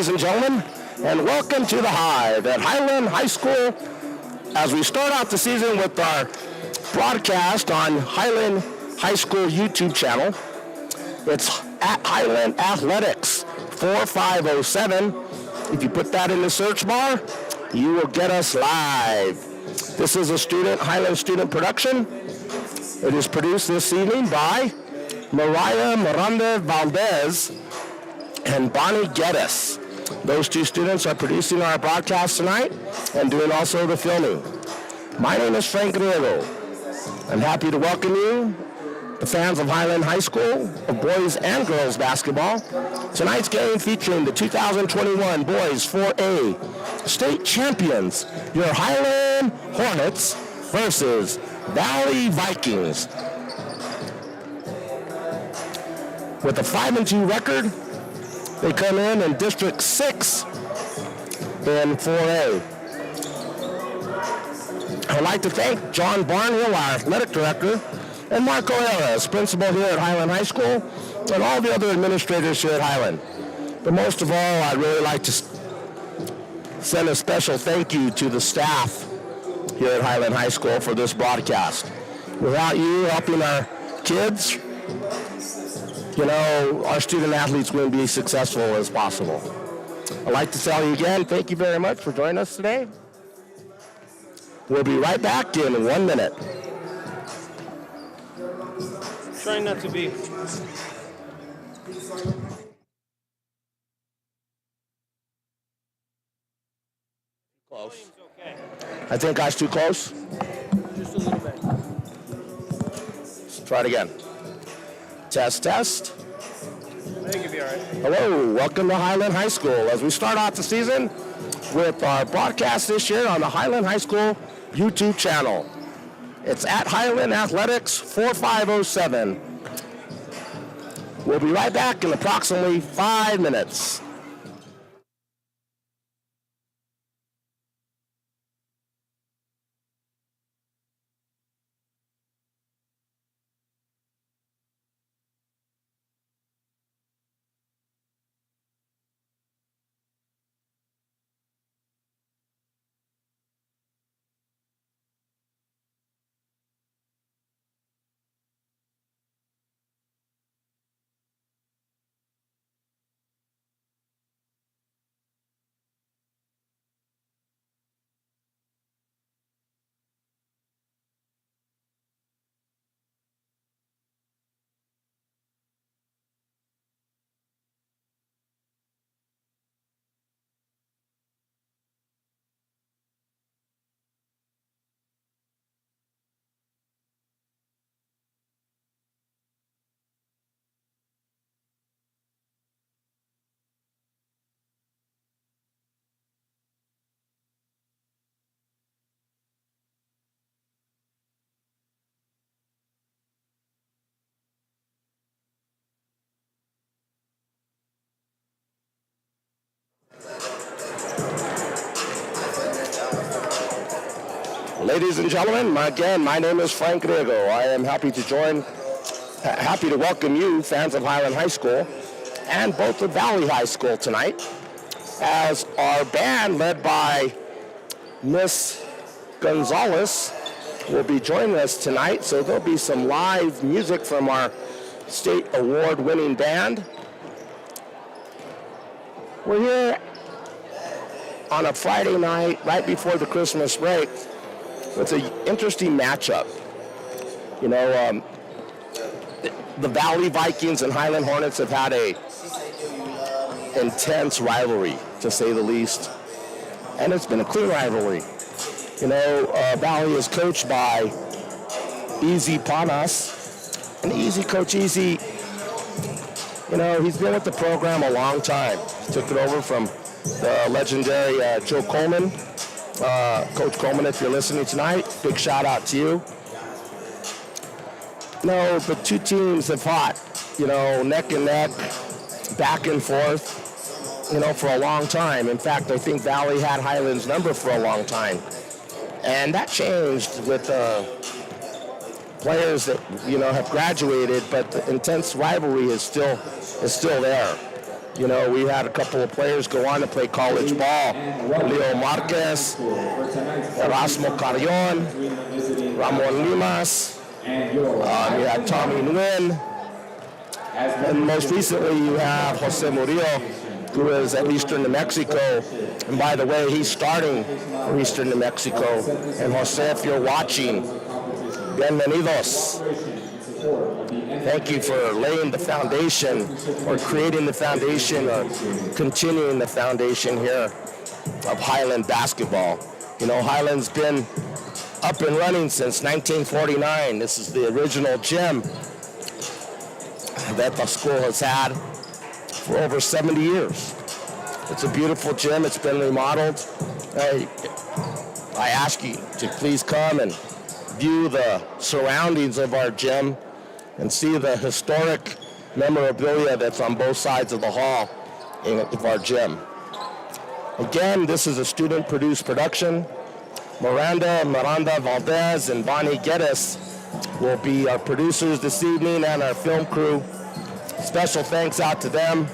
ladies and gentlemen, and welcome to the Hive at Highland High School as we start out the season with our broadcast on Highland High School YouTube channel. It's at Highland Athletics 4507. If you put that in the search bar, you will get us live. This is a Highland student production. It is produced this evening by Mariah Miranda Valdez and Bonnie Geddes. Those two students are producing our broadcast tonight and doing also the filming. My name is Frank Griego. I'm happy to welcome you, the fans of Highland High School, of boys and girls basketball. Tonight's game featuring the 2021 Boys 4A State Champions, your Highland Hornets versus Valley Vikings. With a 5-2 record, they come in District 6 in 4A. I'd like to thank John Barnhill, our athletic director, and Marco Harris, principal here at Highland High School, and all the other administrators here at Highland. But most of all, I'd really like to send a special thank you to the staff here at Highland High School for this broadcast. Without you helping our kids, our student athletes wouldn't be as successful as possible. I'd like to tell you again, thank you very much for joining us today. We'll be right back in 1 minute. Trying not to be. Close. I think I was too close. Just a little bit. Let's try it again. Test, test. I think you'll be all right. Hello, welcome to Highland High School as we start off the season with our broadcast this year on the Highland High School YouTube channel. It's at Highland Athletics 4507. We'll be right back in approximately 5 minutes. Ladies and gentlemen, my name is Frank Griego. I am happy to welcome you, fans of Highland High School, and both of Valley High School tonight, as our band, led by Miss Gonzalez, will be joining us tonight. So there'll be some live music from our state award-winning band. We're here on a Friday night, right before the Christmas break. It's an interesting matchup. The Valley Vikings and Highland Hornets have had a intense rivalry, to say the least. And it's been a clean rivalry. Valley is coached by Easy Panas. And Coach Easy, he's been with the program a long time. He took it over from the legendary Joe Coleman. Coach Coleman, if you're listening tonight, big shout out to you. The two teams have fought, neck and neck, back and forth, for a long time. In fact, I think Valley had Highland's number for a long time. And that changed with players that, have graduated, but the intense rivalry is still there. You know, we had a couple of players go on to play college ball. Leo Marquez, Erasmo Carrion, Ramon Limas. You had Tommy Nguyen. And most recently, you have Jose Murillo, who is at Eastern New Mexico. And by the way, he's starting for Eastern New Mexico. And Jose, if you're watching, bienvenidos. Thank you for laying the foundation, or creating the foundation, or continuing the foundation here of Highland basketball. You know, Highland's been up and running since 1949. This is the original gym that the school has had for over 70 years. It's a beautiful gym. It's been remodeled. I ask you to please come and view the surroundings of our gym and see the historic memorabilia that's on both sides of the hall of our gym. Again, this is a student-produced production. Miranda Valdez and Bonnie Geddes will be our producers this evening, and our film crew. Special thanks out to them.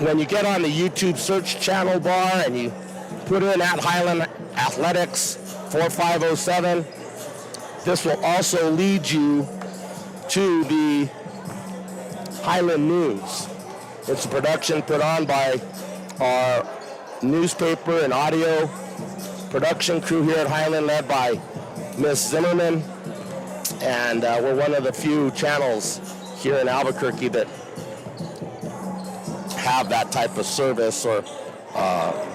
When you get on the YouTube search channel bar and you put in at Highland Athletics 4507, this will also lead you to the Highland News. It's a production put on by our newspaper and audio production crew here at Highland, led by Miss Zimmerman. And we're one of the few channels here in Albuquerque that have that type of service or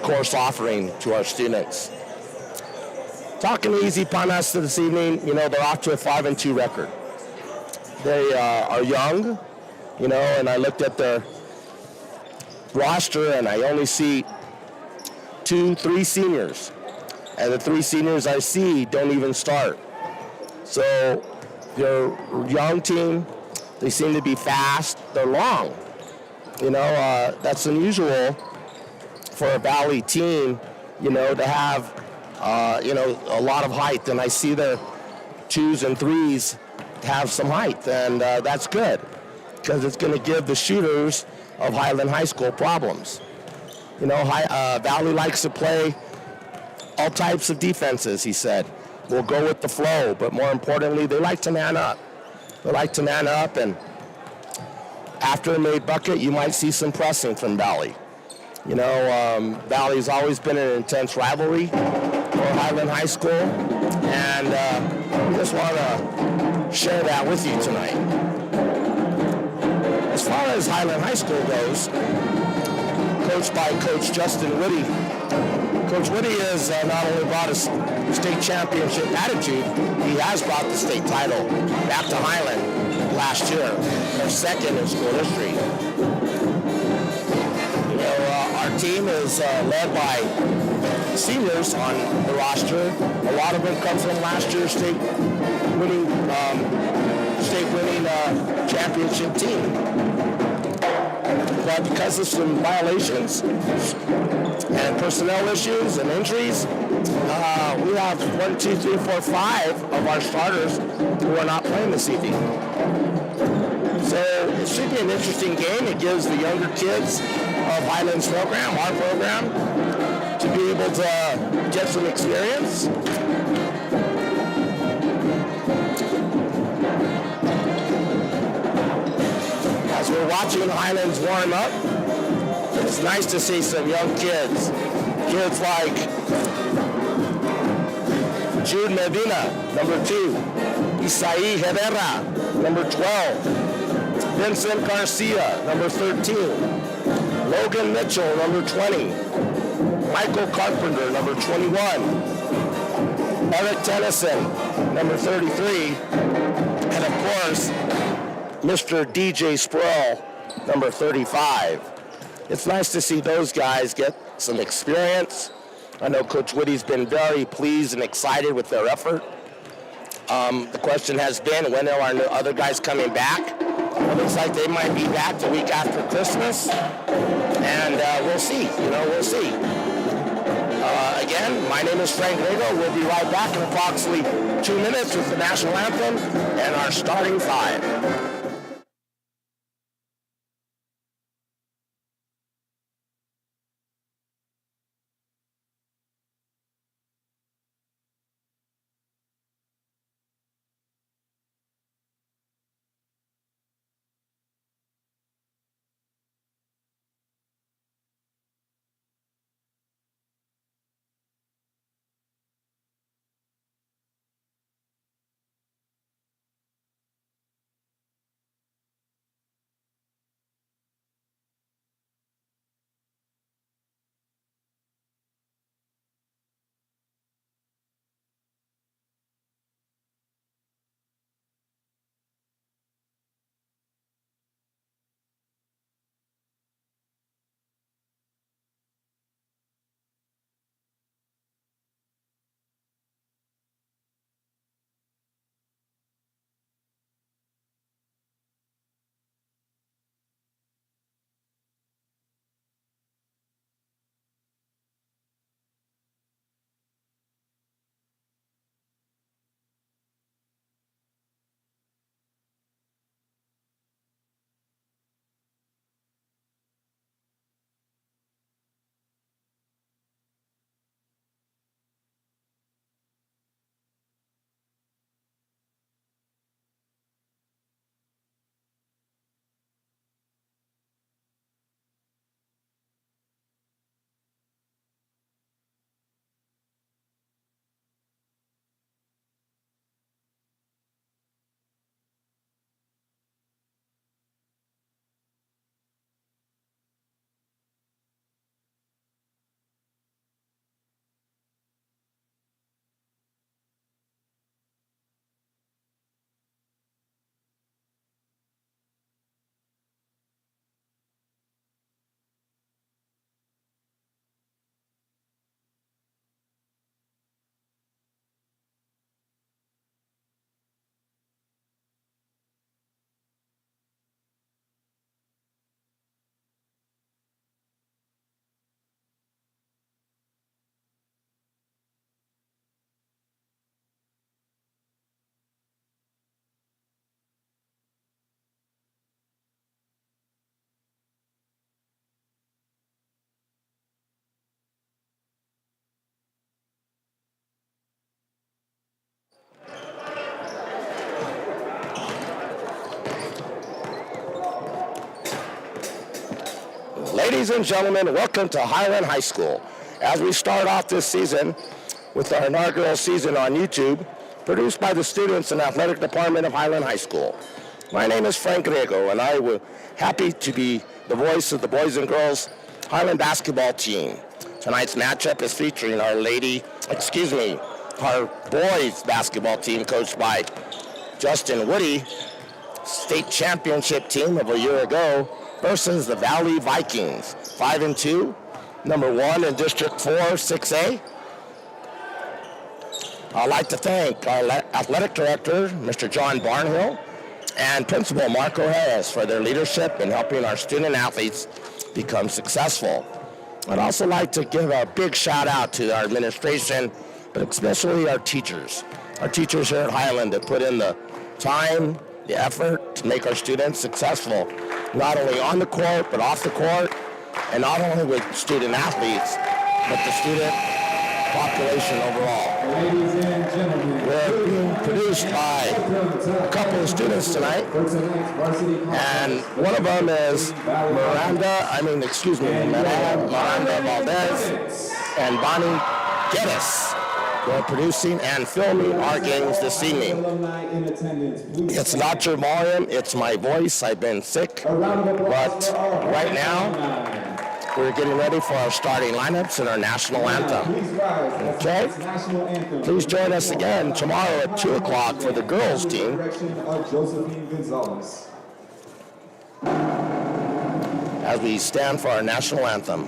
course offering to our students. Talking to Easy Panas this evening, you know, they're off to a 5-2 record. They are young, you know, and I looked at their roster and I only see 3 seniors. And the 3 seniors I see don't even start. So they're a young team. They seem to be fast. They're long. You know, that's unusual for a Valley team, you know, to have, you know, a lot of height. And I see their 2s and 3s have some height. And that's good, because it's going to give the shooters of Highland High School problems. You know, Valley likes to play all types of defenses, he said. We'll go with the flow, but more importantly, they like to man up. They like to man up, and after a made bucket, you might see some pressing from Valley. You know, Valley's always been an intense rivalry for Highland High School, and we just want to share that with you tonight. As far as Highland High School goes, coached by Coach Justin Whitty, Coach Whitty has not only brought a state championship attitude, he has brought the state title back to Highland last year, their second in school history. You know, our team is led by seniors on the roster. A lot of them come from last year's state-winning championship team. But because of some violations and personnel issues and injuries, we have 1, 2, 3, 4, 5 of our starters who are not playing this evening. So it should be an interesting game. It gives the younger kids of Highland's program, our program, to be able to get some experience. As we're watching Highlands warm up, it's nice to see some young kids. Kids like Jude Medina, number 2. Isai Herrera, number 12. Vincent Garcia, number 13. Logan Mitchell, number 20. Michael Carpenter, number 21. Eric Tennyson, number 33. And of course, Mr. DJ Sproul, number 35. It's nice to see those guys get some experience. I know Coach Whitty's been very pleased and excited with their effort. The question has been, when are our other guys coming back? It looks like they might be back the week after Christmas. And we'll see, we'll see. Again, my name is Frank Rego. We'll be right back in approximately 2 minutes with the national anthem and our starting 5. Ladies and gentlemen, welcome to Highland High School. As we start off this season with our inaugural season on YouTube, produced by the students and athletic department of Highland High School. My name is Frank Grego, and I am happy to be the voice of the boys and girls Highland basketball team. Tonight's matchup is featuring our boys basketball team coached by Justin Woody, state championship team of a year ago, versus the Valley Vikings, 5-2, number 1 in District 4, 6A. I'd like to thank our athletic director, Mr. John Barnhill, and Principal Marco Harris for their leadership in helping our student athletes become successful. I'd also like to give a big shout out to our administration, but especially our teachers. Our teachers here at Highland that put in the time, the effort to make our students successful, not only on the court, but off the court, and not only with student athletes, but the student population overall. Ladies and gentlemen, We're being produced by a couple of students tonight, and one of them is Miranda Valdez and Bonnie Geddes. We're producing and filming our games this evening. It's not your volume, it's my voice. I've been sick, but right now we're getting ready for our starting lineups and our national anthem. Okay? Please join us again tomorrow at 2 o'clock for the girls team. As we stand for our national anthem.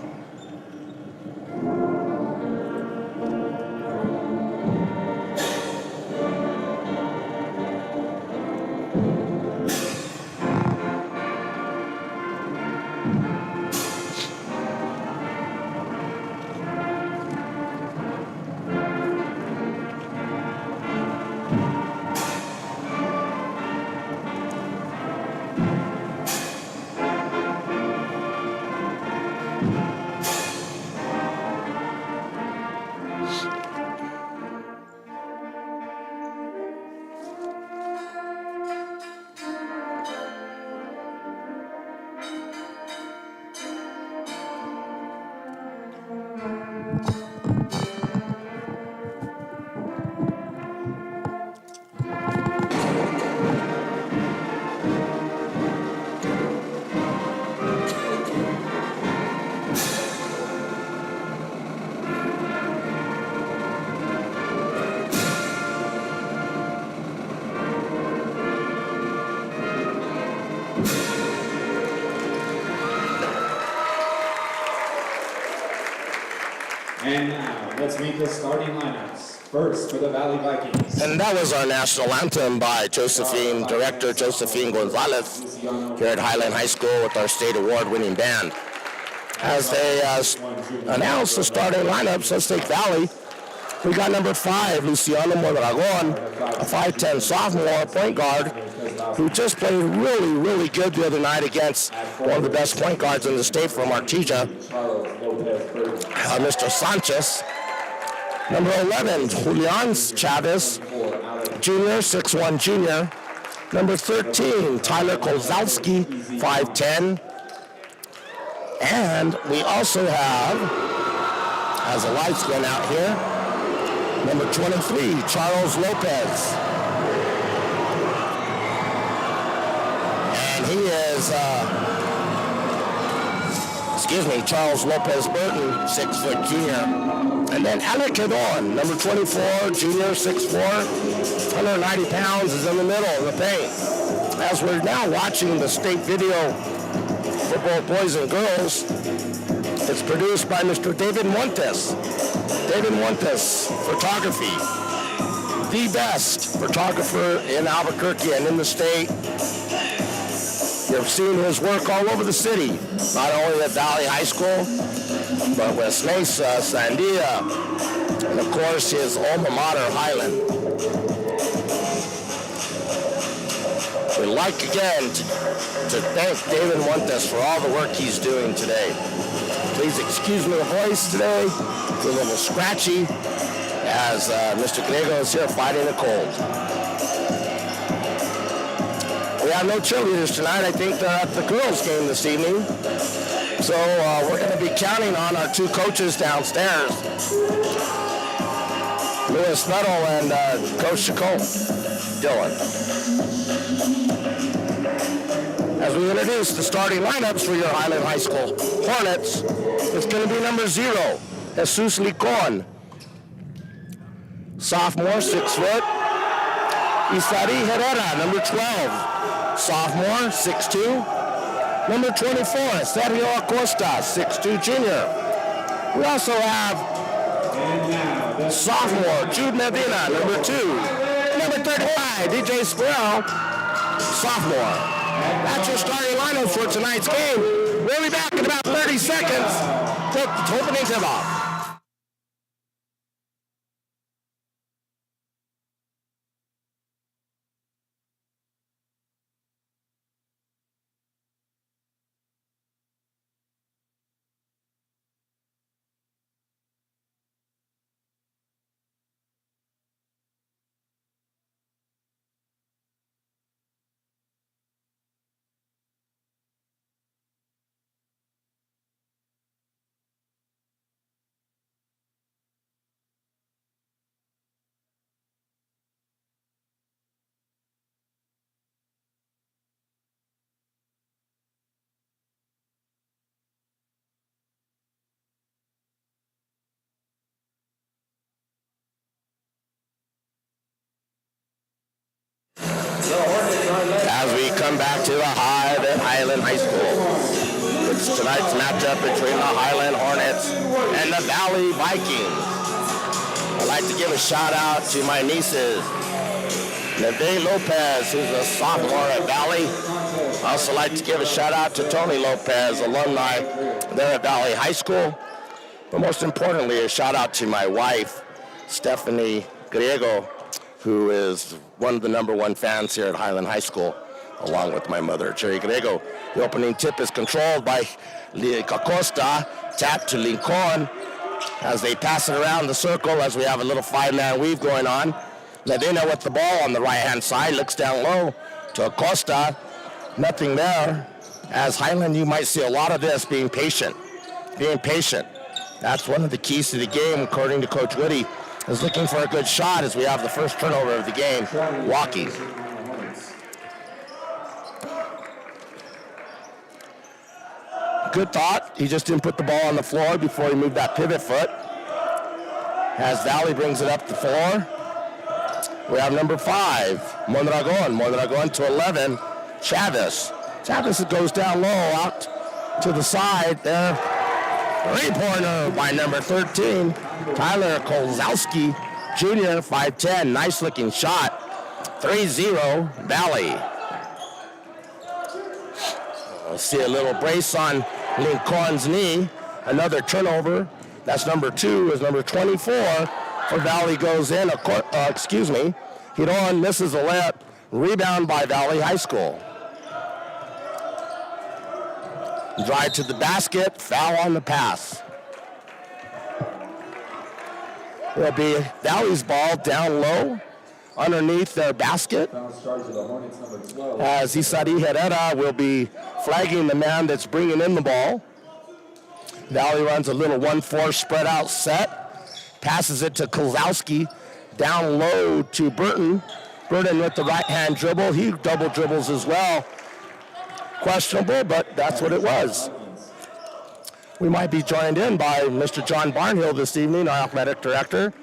And now, let's meet the starting lineups. First, for the Valley Vikings. And that was our national anthem by Director Josephine Gonzalez here at Highland High School with our state award-winning band. As they announce the starting lineups, let's take Valley. We got number 5, Luciano Mondragon, a 5'10 sophomore point guard who just played really, really good the other night against one of the best point guards in the state from Artesia, Mr. Sanchez. Number 11, Julian Chavez, junior, 6'1 junior. Number 13, Tyler Kozlowski, 5'10. And we also have, as the lights went out here, number 23, Charles Lopez. And he is, Charles Lopez Burton, 6' junior. And then Alec Cadon, number 24, junior, 6'4", 190 pounds, is in the middle of the paint. As we're now watching the state video for both boys and girls, it's produced by Mr. David Montes. David Montes, photography. The best photographer in Albuquerque and in the state. You've seen his work all over the city, not only at Valley High School, but West Mesa, Sandia, and of course his alma mater, Highland. We'd like again to thank David Montes for all the work he's doing today. Please excuse my voice today. It's a little scratchy as Mr. Grego is here fighting a cold. We have no cheerleaders tonight. I think they're at the girls' game this evening. So we're going to be counting on our two coaches downstairs, Louis Metal and Coach Chacon, Dylan. As we introduce the starting lineups for your Highland High School Hornets, it's going to be number 0, Jesus Licon, sophomore, 6 foot. Isari Herrera, number 12, sophomore, 6'2". Number 24, Sergio Acosta, 6'2", junior. We also have sophomore, Jude Medina, number 2. Number 35, DJ Squirrel, sophomore. That's your starting lineup for tonight's game. We'll be back in about 30 seconds. Opening tip-off. As we come back to the Hive at Highland High School, it's tonight's matchup between the Highland Hornets and the Valley Vikings. I'd like to give a shout out to my nieces, Neve Lopez, who's a sophomore at Valley. I also like to give a shout out to Tony Lopez, alumni there at Valley High School. But most importantly, a shout out to my wife, Stephanie Griego, who is one of the #1 fans here at Highland High School, along with my mother, Cherry Griego. The opening tip is controlled by Acosta, tap to Lincoln, as they pass it around the circle as we have a little 5-man weave going on. Medina with the ball on the right-hand side, looks down low to Acosta. Nothing there. As Highland, you might see a lot of this, being patient. Being patient. That's one of the keys to the game, according to Coach Woody, is looking for a good shot as we have the first turnover of the game, walking. Good thought. He just didn't put the ball on the floor before he moved that pivot foot. As Valley brings it up the floor, we have number 5, Mondragon. Mondragon to 11, Chavez. Chavez goes down low, out to the side there. Three-pointer by number 13, Tyler Kozlowski, junior, 5'10", nice-looking shot. 3-0, Valley. We'll see a little brace on Lincoln's knee. Another turnover. That's number 2, is number 24. For Valley goes in, Hiron misses a layup. Rebound by Valley High School. Drive to the basket, foul on the pass. It'll be Valley's ball down low underneath their basket. As Isari Herrera will be flagging the man that's bringing in the ball. Valley runs a little 1-4 spread out set. Passes it to Kozlowski. Down low to Burton. Burton with the right-hand dribble. He double dribbles as well. Questionable, but that's what it was. We might be joined in by Mr. John Barnhill this evening, our athletic director.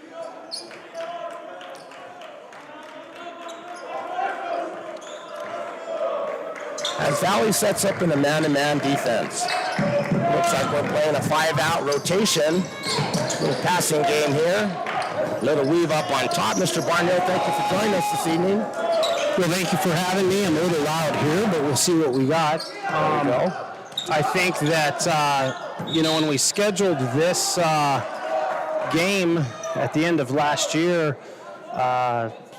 As Valley sets up in a man-to-man defense. Looks like we're playing a 5-out rotation. Little passing game here. Little weave up on top. Mr. Barnhill, thank you for joining us this evening. Well, thank you for having me. I'm a little loud here, but we'll see what we got. I think that, when we scheduled this game at the end of last year,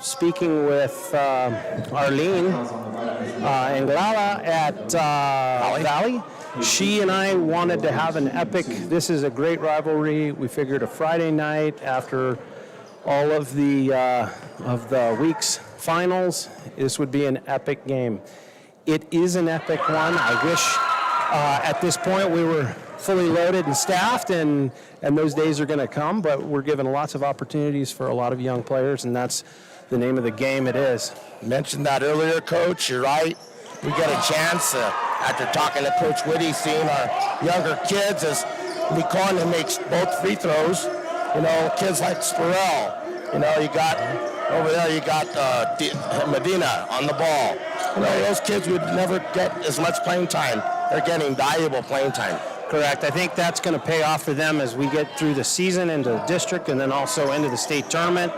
speaking with Arlene Anglala at Valley, she and I wanted to have an epic, this is a great rivalry. We figured a Friday night after all of the week's finals, this would be an epic game. It is an epic one. I wish At this point, we were fully loaded and staffed, and those days are going to come, but we're given lots of opportunities for a lot of young players, and that's the name of the game it is. Mentioned that earlier, Coach. You're right. We get a chance after talking to Coach Whitty, seeing our younger kids as Nikon makes both free throws. You know, kids like Spurrell. You know, you got over there, you got Medina on the ball. You know, those kids would never get as much playing time. They're getting valuable playing time. Correct. I think that's going to pay off for them as we get through the season into the district and then also into the state tournament.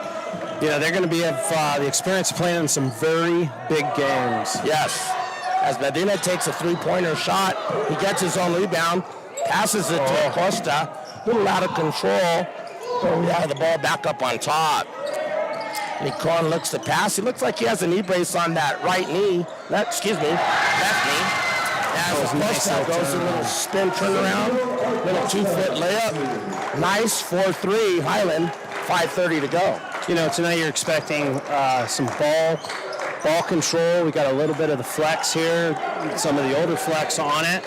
You know, they're going to have the experience of playing in some very big games. Yes. As Medina takes a three-pointer shot, he gets his own rebound, passes it to Acosta, a little out of control, but we have the ball back up on top. Nikon looks to pass. He looks like he has a knee brace on that right knee. Left knee. As Acosta goes a little spin turnaround, little 2-foot layup. Nice 4-3 Highland, 5:30 to go. You know, tonight you're expecting some ball control. We got a little bit of the flex here, some of the older flex on it,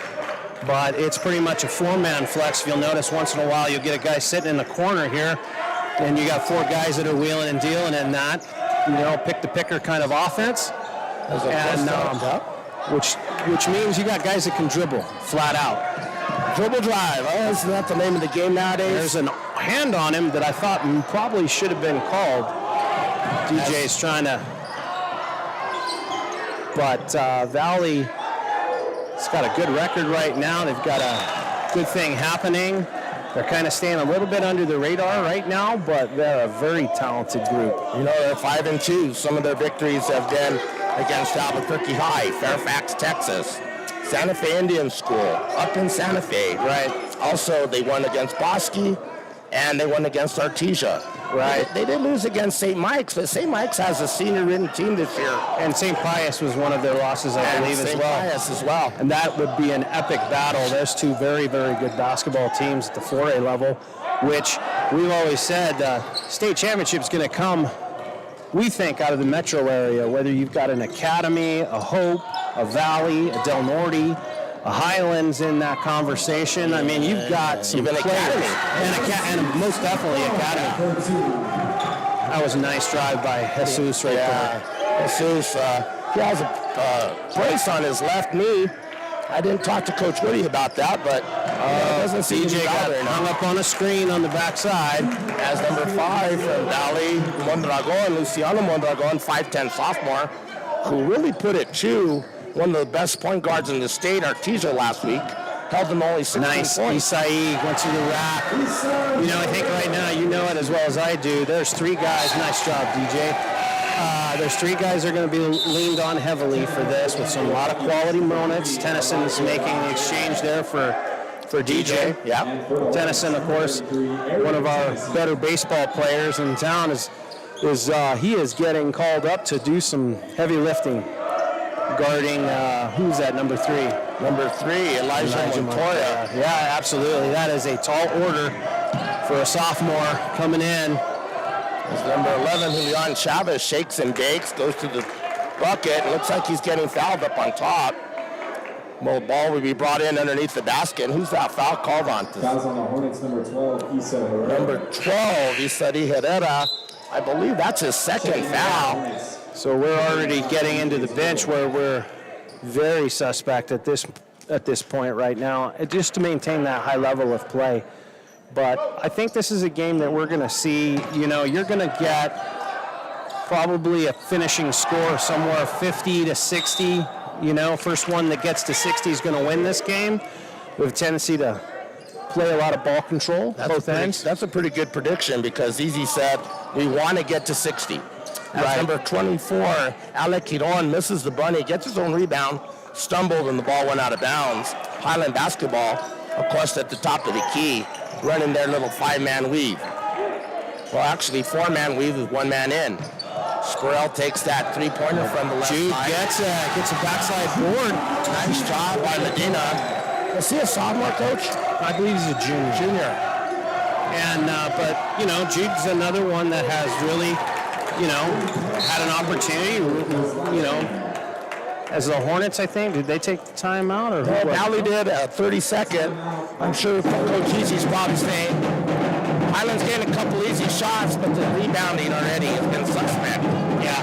but it's pretty much a four-man flex. If you'll notice, once in a while you'll get a guy sitting in the corner here, and you got four guys that are wheeling and dealing in that, you know, pick-the-picker kind of offense. And which means you got guys that can dribble flat out. Dribble drive. Oh, isn't that the name of the game nowadays? There's a hand on him that I thought probably should have been called. DJ's trying to... But Valley's got a good record right now. They've got a good thing happening. They're kind of staying a little bit under the radar right now, but they're a very talented group. You know, they're 5-2. Some of their victories have been against Albuquerque High, Fairfax, Texas, Santa Fe Indian School, up in Santa Fe, right? Also, they won against Bosque, and they won against Artesia. Right. They did lose against St. Mike's, but St. Mike's has a senior-ridden team this year. And St. Pius was one of their losses, I believe, as well. St. Pius as well. And that would be an epic battle. There's two very, very good basketball teams at the 4A level, which we've always said state championship's going to come, we think, out of the metro area, whether you've got an Academy, a Hope, a Valley, a Del Norte, a Highlands in that conversation. I mean, you've got some players. And most definitely Academy. That was a nice drive by Jesus right there. Jesus, he has a brace on his left knee. I didn't talk to Coach Woody about that, but doesn't seem DJ got hung up on a screen on the backside. As number 5 from Valley, Mondragon, Luciano Mondragon, 5'10 sophomore, who really put it to one of the best point guards in the state, Artesia, last week. Held them only 16 points. Isai went to the rack. You know, I think right now, you know it as well as I do, there's three guys. Nice job, DJ. There's three guys that are going to be leaned on heavily for this with a lot of quality moments. Tennyson's making the exchange there for DJ. Yeah. Tennyson, of course, one of our better baseball players in town, he is getting called up to do some heavy lifting. Guarding, who's that, number 3? Number 3, Elijah Montoya. Yeah, absolutely. That is a tall order for a sophomore coming in. As number 11, Julian Chavez, shakes and bakes, goes to the bucket. Looks like he's getting fouled up on top. Well, the ball will be brought in underneath the basket. And who's that foul called on? Fouls on the Hornets, number 12, Issa Herrera. Number 12, Issa Herrera. I believe that's his second foul. So we're already getting into the bench where we're very suspect at this point right now, just to maintain that high level of play. But I think this is a game that we're going to see, you know, you're going to get probably a finishing score somewhere 50 to 60. You know, first one that gets to 60 is going to win this game. We have a tendency to play a lot of ball control, both ends. That's a pretty good prediction because Easy said we want to get to 60. Right. Number 24, Alec Quiron misses the bunny, gets his own rebound, stumbled, and the ball went out of bounds. Highland basketball, of course, at the top of the key, running their little 5-man weave. Well, actually, 4-man weave with 1 man in. Spurrell takes that 3-pointer from the left Jude side. gets a backside board. Nice job by Medina. Is he a sophomore, Coach? I believe he's a junior. And, but, you know, Jude's another one that has really, you know, had an opportunity, you know, as the Hornets, I think. Did they take the timeout? Or Well, who? Valley did a 30-second. I'm sure Coach Easy's probably saying Highland's getting a couple easy shots, but the rebounding already has been suspect. Yeah,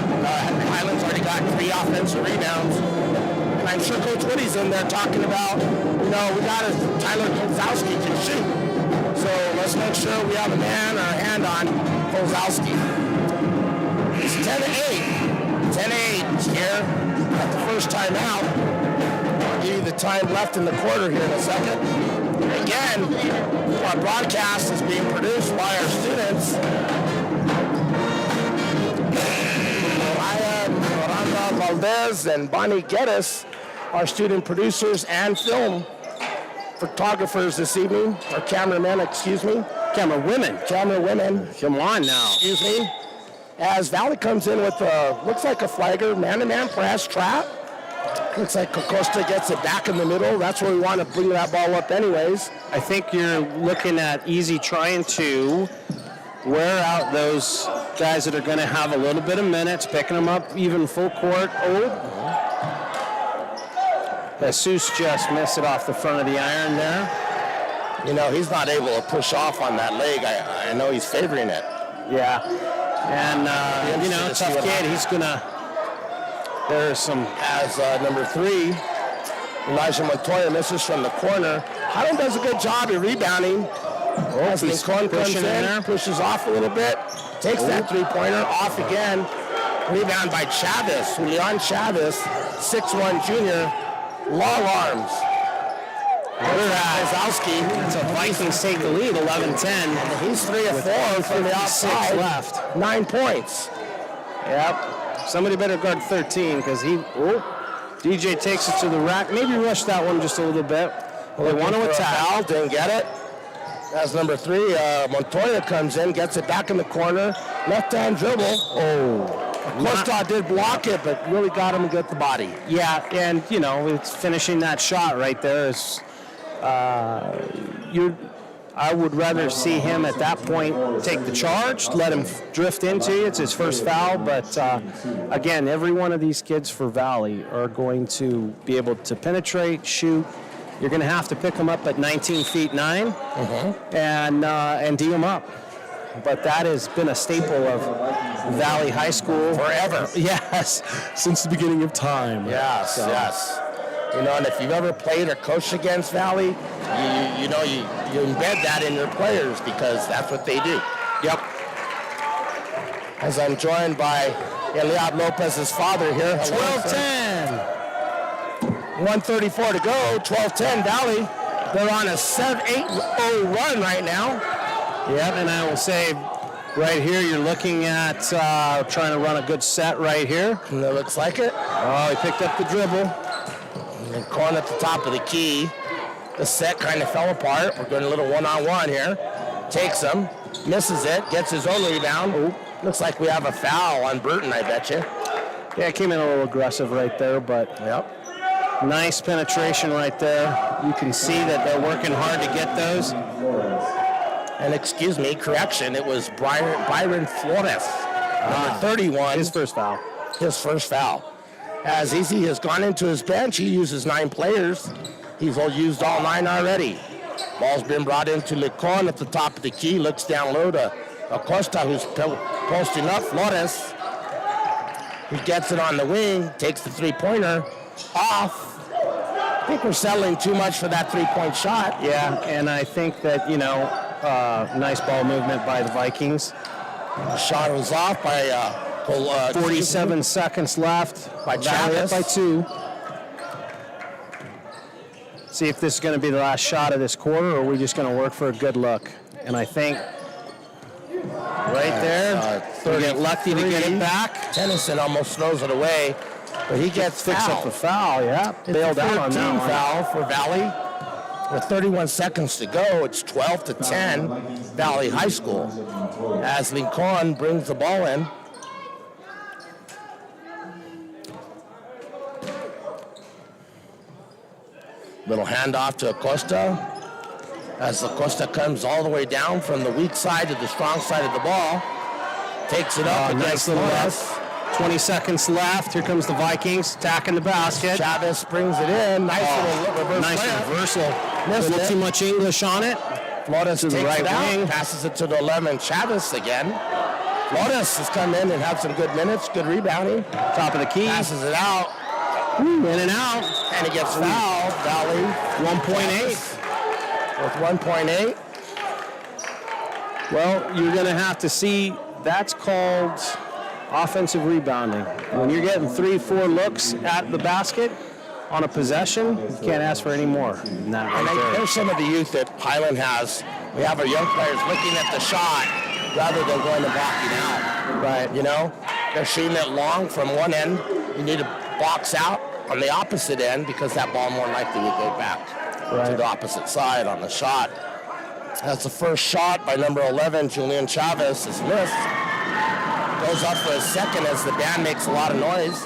Highland's already got 3 offensive rebounds. And I'm sure Coach Woody's in there talking about, we got Tyler Kozlowski can shoot. So let's make sure we have a man or a hand on Kozlowski. It's 10-8. 10-8 here at the first time out. I'll give you the time left in the quarter here in a second. Again, our broadcast is being produced by our students. Miranda Valdez and Bonnie Geddes, our student producers and film photographers this evening, or cameramen, excuse me. Camera women. Come on now. Excuse me. As Valley comes in with looks like a flagger, man-to-man press trap. Looks like Costa gets it back in the middle. That's where we want to bring that ball up anyways. I think you're looking at Easy trying to wear out those guys that are going to have a little bit of minutes, picking them up even full court. Jesus just missed it off the front of the iron there. He's not able to push off on that leg. I know he's favoring it. Yeah. And, tough kid. He's going to... There's some... As number 3, Elijah Montoya misses from the corner. Highland does a good job of rebounding. As Lincoln comes in there, pushes off a little bit, takes that three-pointer, off again. Rebound by Chavez, Julian Chavez, 6'1 junior, long arms. Kozlowski. That's a Vikings take the lead, 11-10. He's 3 of 4 from the outside. 6 left. 9 points. Yep. Somebody better guard 13 because DJ takes it to the rack. Maybe rush that one just a little bit. They want to attack. Foul, didn't get it. As number 3, Montoya comes in, gets it back in the corner. Left-hand dribble. Costa did block it, but really got him to get the body. Yeah, and, it's finishing that shot right there is... I would rather see him at that point take the charge, let him drift into you. It's his first foul, but again, every one of these kids for Valley are going to be able to penetrate, shoot. You're going to have to pick them up at 19 feet 9 and D them up. But that has been a staple of Valley High School forever. Yes, since the beginning of time. Yes, yes. And if you've ever played or coached against Valley, you embed that in your players because that's what they do. Yep. As I'm joined by Eliab Lopez's father here. 12-10. 1:34 to go. 12-10 Valley. They're on a 7-8-0 run right now. Yep, and I will say right here, you're looking at trying to run a good set right here. And it looks like it. Oh, he picked up the dribble. And corner at the top of the key. The set kind of fell apart. We're doing a little one-on-one here. Takes him, misses it, gets his own rebound. Looks like we have a foul on Burton, I bet you. Yeah, it came in a little aggressive right there, but nice penetration right there. You can see that they're working hard to get those. And excuse me, correction, it was Byron Flores, number 31. His first foul. As Easy has gone into his bench, he uses 9 players. He's used all 9 already. Ball's been brought into Lecon at the top of the key. Looks down low to Acosta, who's posting up. Flores, he gets it on the wing, takes the three-pointer off. I think we're settling too much for that three-point shot. Yeah, and I think that, nice ball movement by the Vikings. Shot was off by... 47 seconds left. By Chavez. By 2. See if this is going to be the last shot of this quarter, or are we just going to work for a good look? And I think right there, we get lucky to get it back. Tennyson almost throws it away, but he gets fixed up the foul. Yeah, bailed out on that one. Foul for Valley. With 31 seconds to go, it's 12-10 Valley High School. As Lincoln brings the ball in. Little handoff to Acosta. As Acosta comes all the way down from the weak side to the strong side of the ball. Takes it up against Flores. 20 seconds left. Here comes the Vikings attacking the basket. Chavez brings it in. Nice little reverse. Nice slam. reversal. A Missed little it. too much English on it. Flores To the takes right it out, wing. passes it to the 11. Chavez again. Flores has come in and had some good minutes, good rebounding. Top of the key. Passes it out, In and out. and he gets fouled. Valley 1.8. with 1.8. Well, you're going to have to see, that's called offensive rebounding. When you're getting 3-4 looks at the basket on a possession, you can't ask for any more than that And right there. there's some of the youth that Highland has. We have our young players looking at the shot rather than going and blocking out. Right. You know, they're shooting it long from one end. You need to box out on the opposite end because that ball more likely will go back to the opposite side on the shot. That's the first shot by number 11, Julian Chavez, is missed. Goes up for a second as the band makes a lot of noise.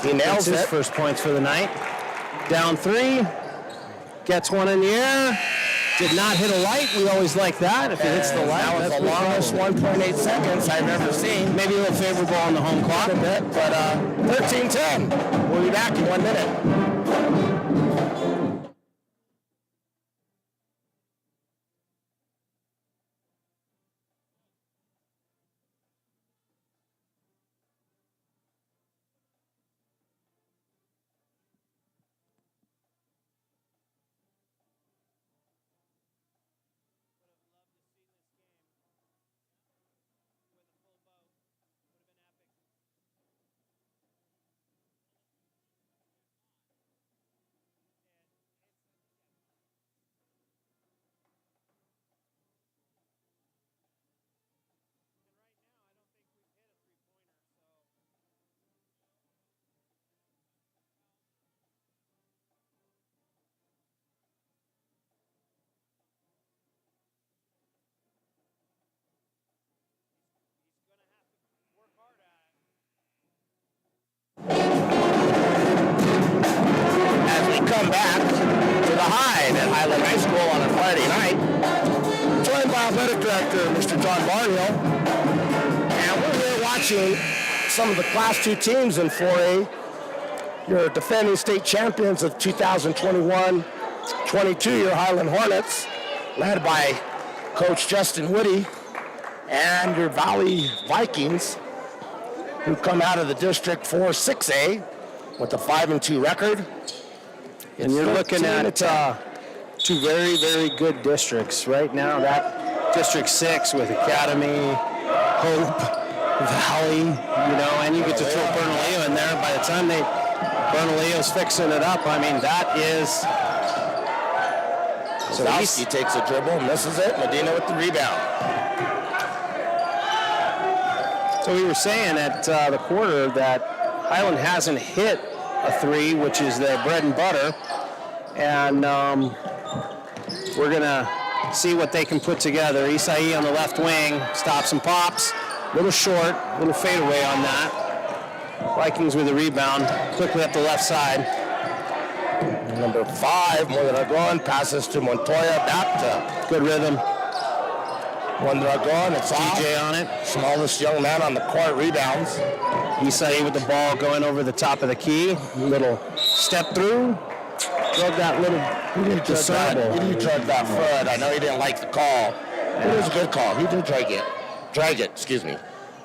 He nails That's his it. first points for the night. Down 3. Gets one in the air. Did not hit a light. We always like that. If it hits the light, That was that's the longest 1.8 seconds I've ever seen. maybe a little favorable on the home clock. A bit, but 13-10. We'll be back in 1 minute. As we come back to the Hive at Highland High School on a Friday night, joined by athletic director Mr. John Barnhill, and we're here watching some of the Class 2 teams in 4A. Your defending state champions of 2021-22, your Highland Hornets, led by Coach Justin Woody, and your Valley Vikings, who come out of the District 4 6A with a 5-2 record. And you're looking at 13-10. two very, very good districts. Right now, that District 6 with Academy, Hope, Valley, and you get to throw Bernalillo in there. By the time Bernalillo's fixing it up, I mean, that is... So Zowski takes a dribble, misses it. Medina with the rebound. So we were saying at the quarter that Highland hasn't hit a 3, which is their bread and butter, and we're gonna see what they can put together. Isai on the left wing, stops and pops, little short, little fadeaway on that. Vikings with the rebound, quickly up the left side. Number 5, Mondragon, passes to Montoya, back to Good rhythm. Mondragon. It's TJ off. on it. Smallest young man on the court rebounds. Isai with the ball going over the top of the key. Little step through. Drug that little discernible. He did drag that foot. I know he didn't like the call. It was a good call. He did drag it. Excuse me.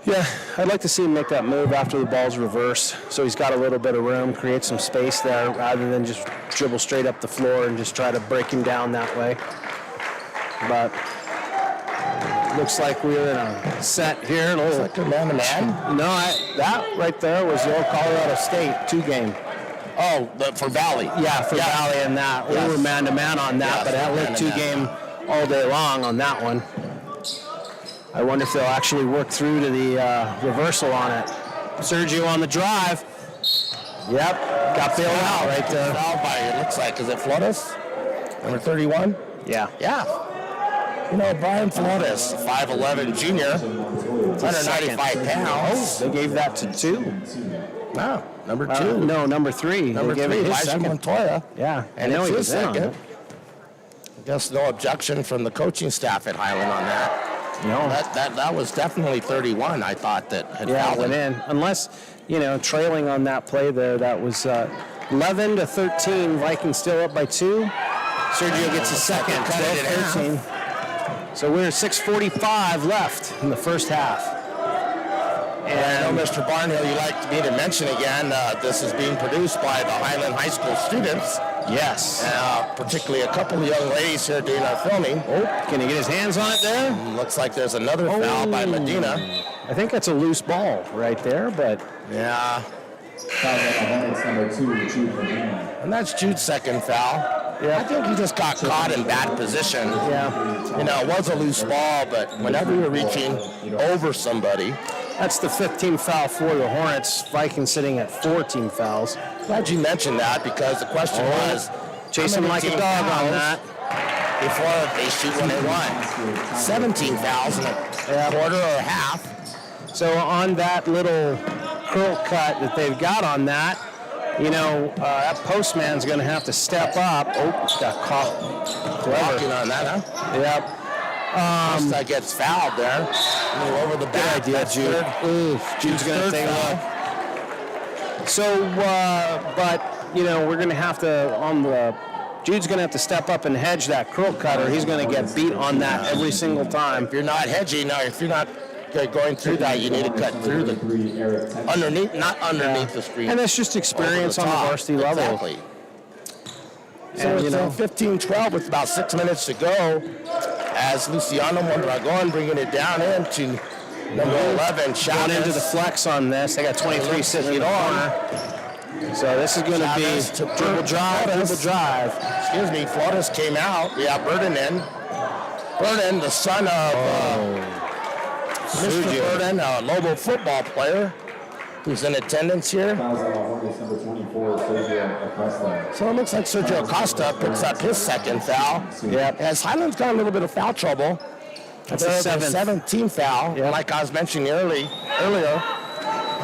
Yeah, I'd like to see him make that move after the ball's reversed, so he's got a little bit of room, create some space there, rather than just dribble straight up the floor and just try to break him down that way. But looks like we're in a set here. It's like a man-to-man. No, that right there was the old Colorado State 2 game. Oh, for Valley. Yeah, for Valley and that. Yes. We were man-to-man on that, Yes, but that looked 2 game all day long on that one. I wonder if they'll actually work through to the reversal on it. Sergio on the drive. Yep, got bailed out right there. Fouled by, it looks like, is it Flores? Number 31? Yeah. Yeah. Brian Flores, 5'11 junior, 195 pounds. They gave that to 2. No, number 2. No, number 3. Number they gave 3, it his Elijah second. Montoya. Yeah, And know it's he his was in on second. it. I guess no objection from the coaching staff at Highland on that. No. That was definitely 31. I thought that had Yeah, fouled went him. in. Unless, trailing on that play there, that was 11-13. Vikings still up by 2. Sergio gets a second. Cut it in half. 13. So we're 6:45 left in the first half. And I know, Mr. Barnhill, you like me to mention again, this is being produced by the Highland High School students. Yes. Particularly a couple of young ladies here doing our filming. Oh, can he get his hands on it there? Looks like there's another foul by Medina. I think that's a loose ball right there, but Yeah, Foul on the Hornets, number 2, Jude Medina. and that's Jude's second foul. Yeah. I think he just got caught in bad position. yeah, It was a loose ball, but whenever you're reaching over somebody, that's the 15th foul for the Hornets. Vikings sitting at 14 fouls. glad you mentioned that because the question was, Chasing how many like a team dog on fouls that. before they shoot when they won. 17 fouls in a quarter or a half. So on that little curl cut that they've got on that, that postman's going to have to step up. Oh, got caught. Walking on that, huh? Yep. That gets fouled there. A little over the back. idea, That's Jude. third. Jude's going to third take foul. off. So, but, we're going to have to, Jude's going to have to step up and hedge that curl cut, or he's going to get beat on that every single time. If you're not hedging, or if you're not going through that, you need to cut through the underneath, not underneath the screen. And that's just experience Over on the top. varsity level. Exactly. So And, it's 15-12 with about 6 minutes to go as Luciano Mondragon bringing it down into number 11, Chavez. Going into the flex on this. They got 23 sitting in the corner. So this is going to Chavez be to dribble drive. Excuse me, Flores came out. We have Burden in. Burden, the son of Mr. Burden, a Lobo football player who's in attendance here. Fouls on the Hornets, number 24, Sergio Acosta. So it looks like Sergio Acosta picks up his second foul. Yep. As Highland's got a little bit of foul trouble. That's There's the a seventh. 17th foul. Yep. Like I was mentioning earlier,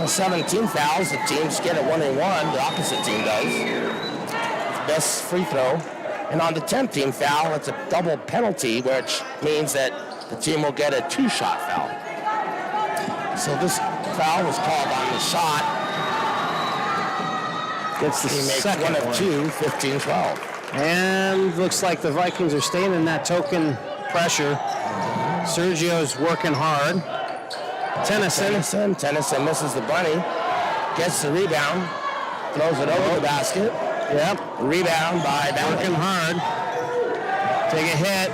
17 fouls, the teams get a 1-and-1. The opposite team does. Best free throw. And on the 10th team foul, it's a double penalty, which means that the team will get a 2-shot foul. So this foul was called on the shot. Gets the He makes second one of 2, 15-12. And looks like the Vikings are staying in that token pressure. Sergio's working hard. Tennyson Tennyson misses the bunny, gets the rebound, throws it over the basket. Yep. Rebound by Working hard. Take a hit.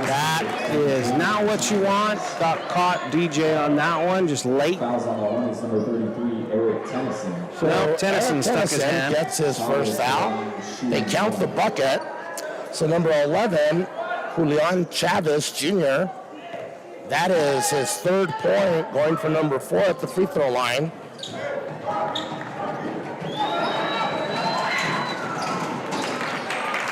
That is not what you want. Got caught DJ on that one, just late. Fouls on the Hornets, number 33, Eric Tennyson. No, Tennyson Eric stuck his Tennyson hand. gets his first foul. They count the bucket. So number 11, Julian Chavez Jr., that is his third point, going for number 4 at the free throw line.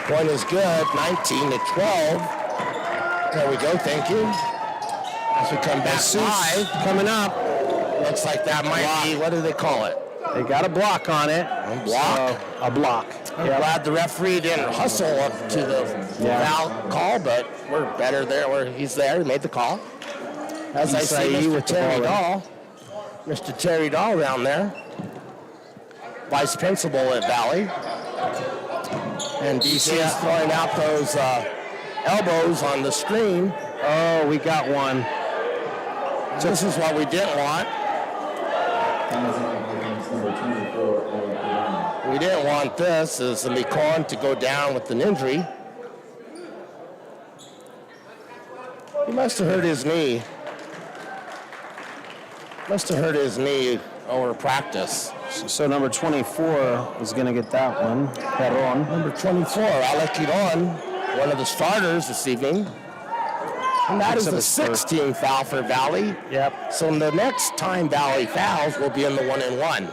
Point is good, 19-12. There we go, thank you. As we come back live, Coming up. looks like that might be, what do they call it? They got a block on it. Block? So, a block. I'm glad the referee didn't hustle up to the foul call, but we're better there. He's there. He made the call. As I say, Isai Mr. with the Terry ball. Dahl. Mr. Terry Dahl down there. Vice principal at Valley. And DC's throwing out those elbows on the screen. Oh, we got one. So this is what we didn't want. Fouls on the Hornets, number 24, Eric Tennyson. We didn't want this as McCon to go down with an injury. He must have hurt his knee. Must have hurt his knee over practice. So number 24 is going to get that one. Perron. Number 24, Alec Iron, one of the starters this evening. And that is Picks up the his first. 16th foul for Valley. Yep. So the next time Valley fouls will be in the 1-and-1.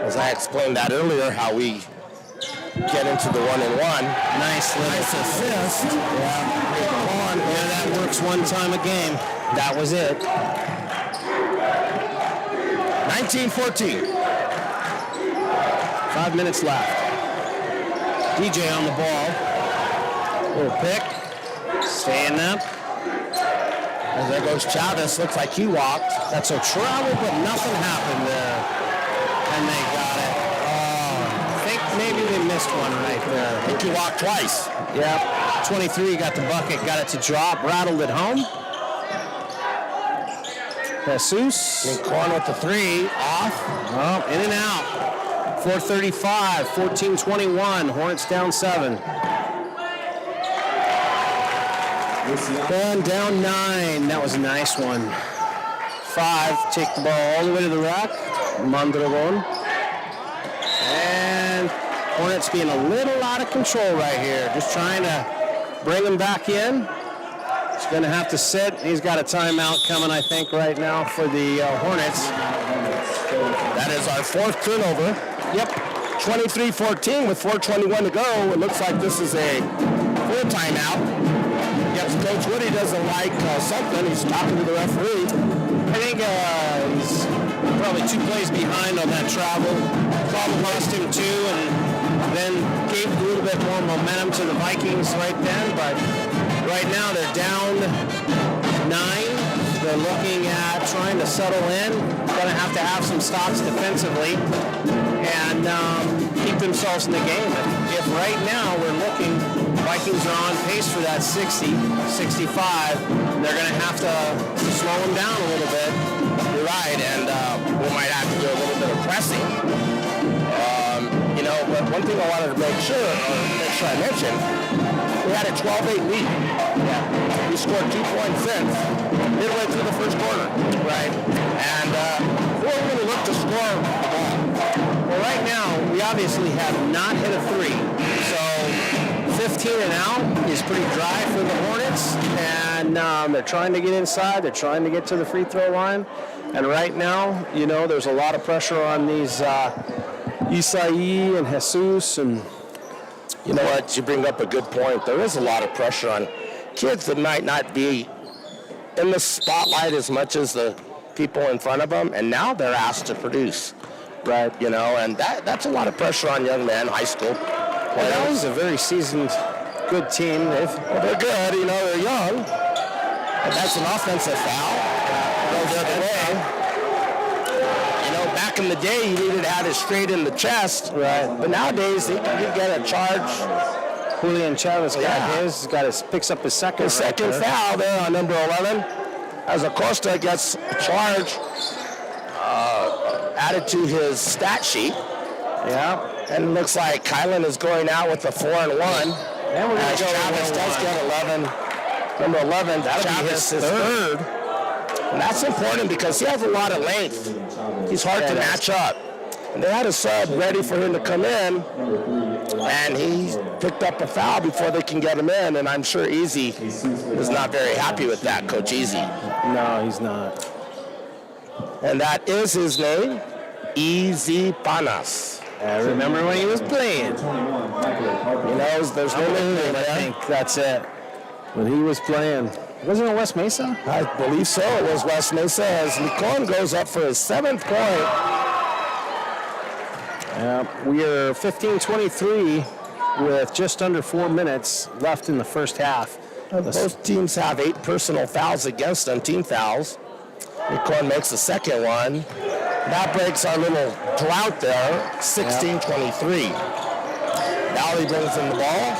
As I explained that earlier, how we get into the 1-and-1. Nice assist. Yeah, that works one time a game. That was it. 19-14. 5 minutes left. DJ on the ball. Little pick. Staying up. And there goes Chavez. Looks like he walked. That's a travel, but nothing happened there. And they got it. I think maybe they missed one right there. I think he walked twice. Yep. 23 got the bucket, got it to drop, rattled it home. Jesus. Lincoln with the three. Off. Oh, in and out. 4:35, 14-21. Hornets down 7. And down 9. That was a nice one. 5. Take the ball all the way to the rack. Mondragon. And Hornets being a little out of control right here. Just trying to bring him back in. He's going to have to sit. He's got a timeout coming, I think, right now for the Hornets. That is our 4th turnover. Yep. 23-14 with 4:21 to go. It looks like this is a full timeout. Yes, Coach Woody doesn't like something. He's talking to the referee. I think he's probably 2 plays behind on that travel. Probably lost him 2 and then gave a little bit more momentum to the Vikings right then. But right now they're down 9. They're looking at trying to settle in. Going to have some stops defensively and keep themselves in the game. And if right now we're looking, Vikings are on pace for that 60, 65. They're going to have to slow them down a little bit. You're right, and we might have to do a little bit of pressing. But one thing I wanted to make sure I mentioned, we had a 12-8 lead. Yeah. We scored 2 points since midway through the first quarter. Right. And we're going to look to score the ball. Well, right now, we obviously have not hit a 3. So 15 and out is pretty dry for the Hornets. And they're trying to get inside. They're trying to get to the free throw line. And right now, there's a lot of pressure on these Isai and Jesus. And you know what? You bring up a good point. There is a lot of pressure on kids that might not be in the spotlight as much as the people in front of them, and now they're asked to produce. Right. And that's a lot of pressure on young men, high school. Well, that was a very seasoned, good team. They're good, they're young. And that's an offensive foul. Goes the other way. Back in the day, you needed to have it straight in the chest. Right. But nowadays, you get a charge. Julian Chavez picks up his second. Second foul there on number 11. As Acosta gets a charge added to his stat sheet. Yeah. And it looks like Highland is going out with a 4-1. And we're going to go Chavez does get 11. Number 11, that'll be his third. And that's important because he has a lot of length. He's hard to match up. And they had a sub ready for him to come in, and he picked up a foul before they can get him in, and I'm sure Easy is not very happy with that, Coach Easy. No, he's not. And that is his name, Easy Panas. I remember when he was playing. There's no name, I think that's it. When he was playing. Wasn't it West Mesa? I believe so. It was West Mesa as Licon goes up for his 7th point. We are 15-23 with just under 4 minutes left in the first half. Both teams have 8 personal fouls against them, team fouls. Licon makes the second one. That breaks our little drought there, 16-23. Valley brings in the ball.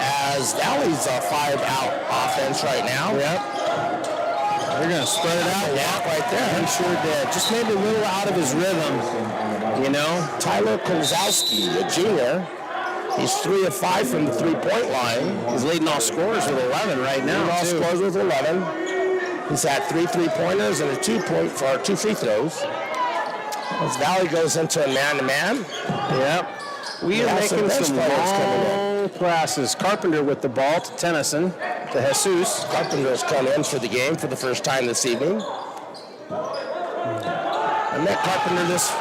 As Valley's a 5-out offense right now. Yep. They're going to spread it out. Yeah, right there. He sure did. Just maybe a little out of his rhythm, Tyler Kozowski, a junior. He's 3 of 5 from the 3-point line. He's leading all scorers with 11 right now. Leading all scorers with 11. He's had 3 3-pointers and a 2 free throws. As Valley goes into a man-to-man. Yep. We are making some long passes. Carpenter with the ball to Tennyson, to Jesus. Carpenter's come in for the game for the first time this evening. I met Carpenter this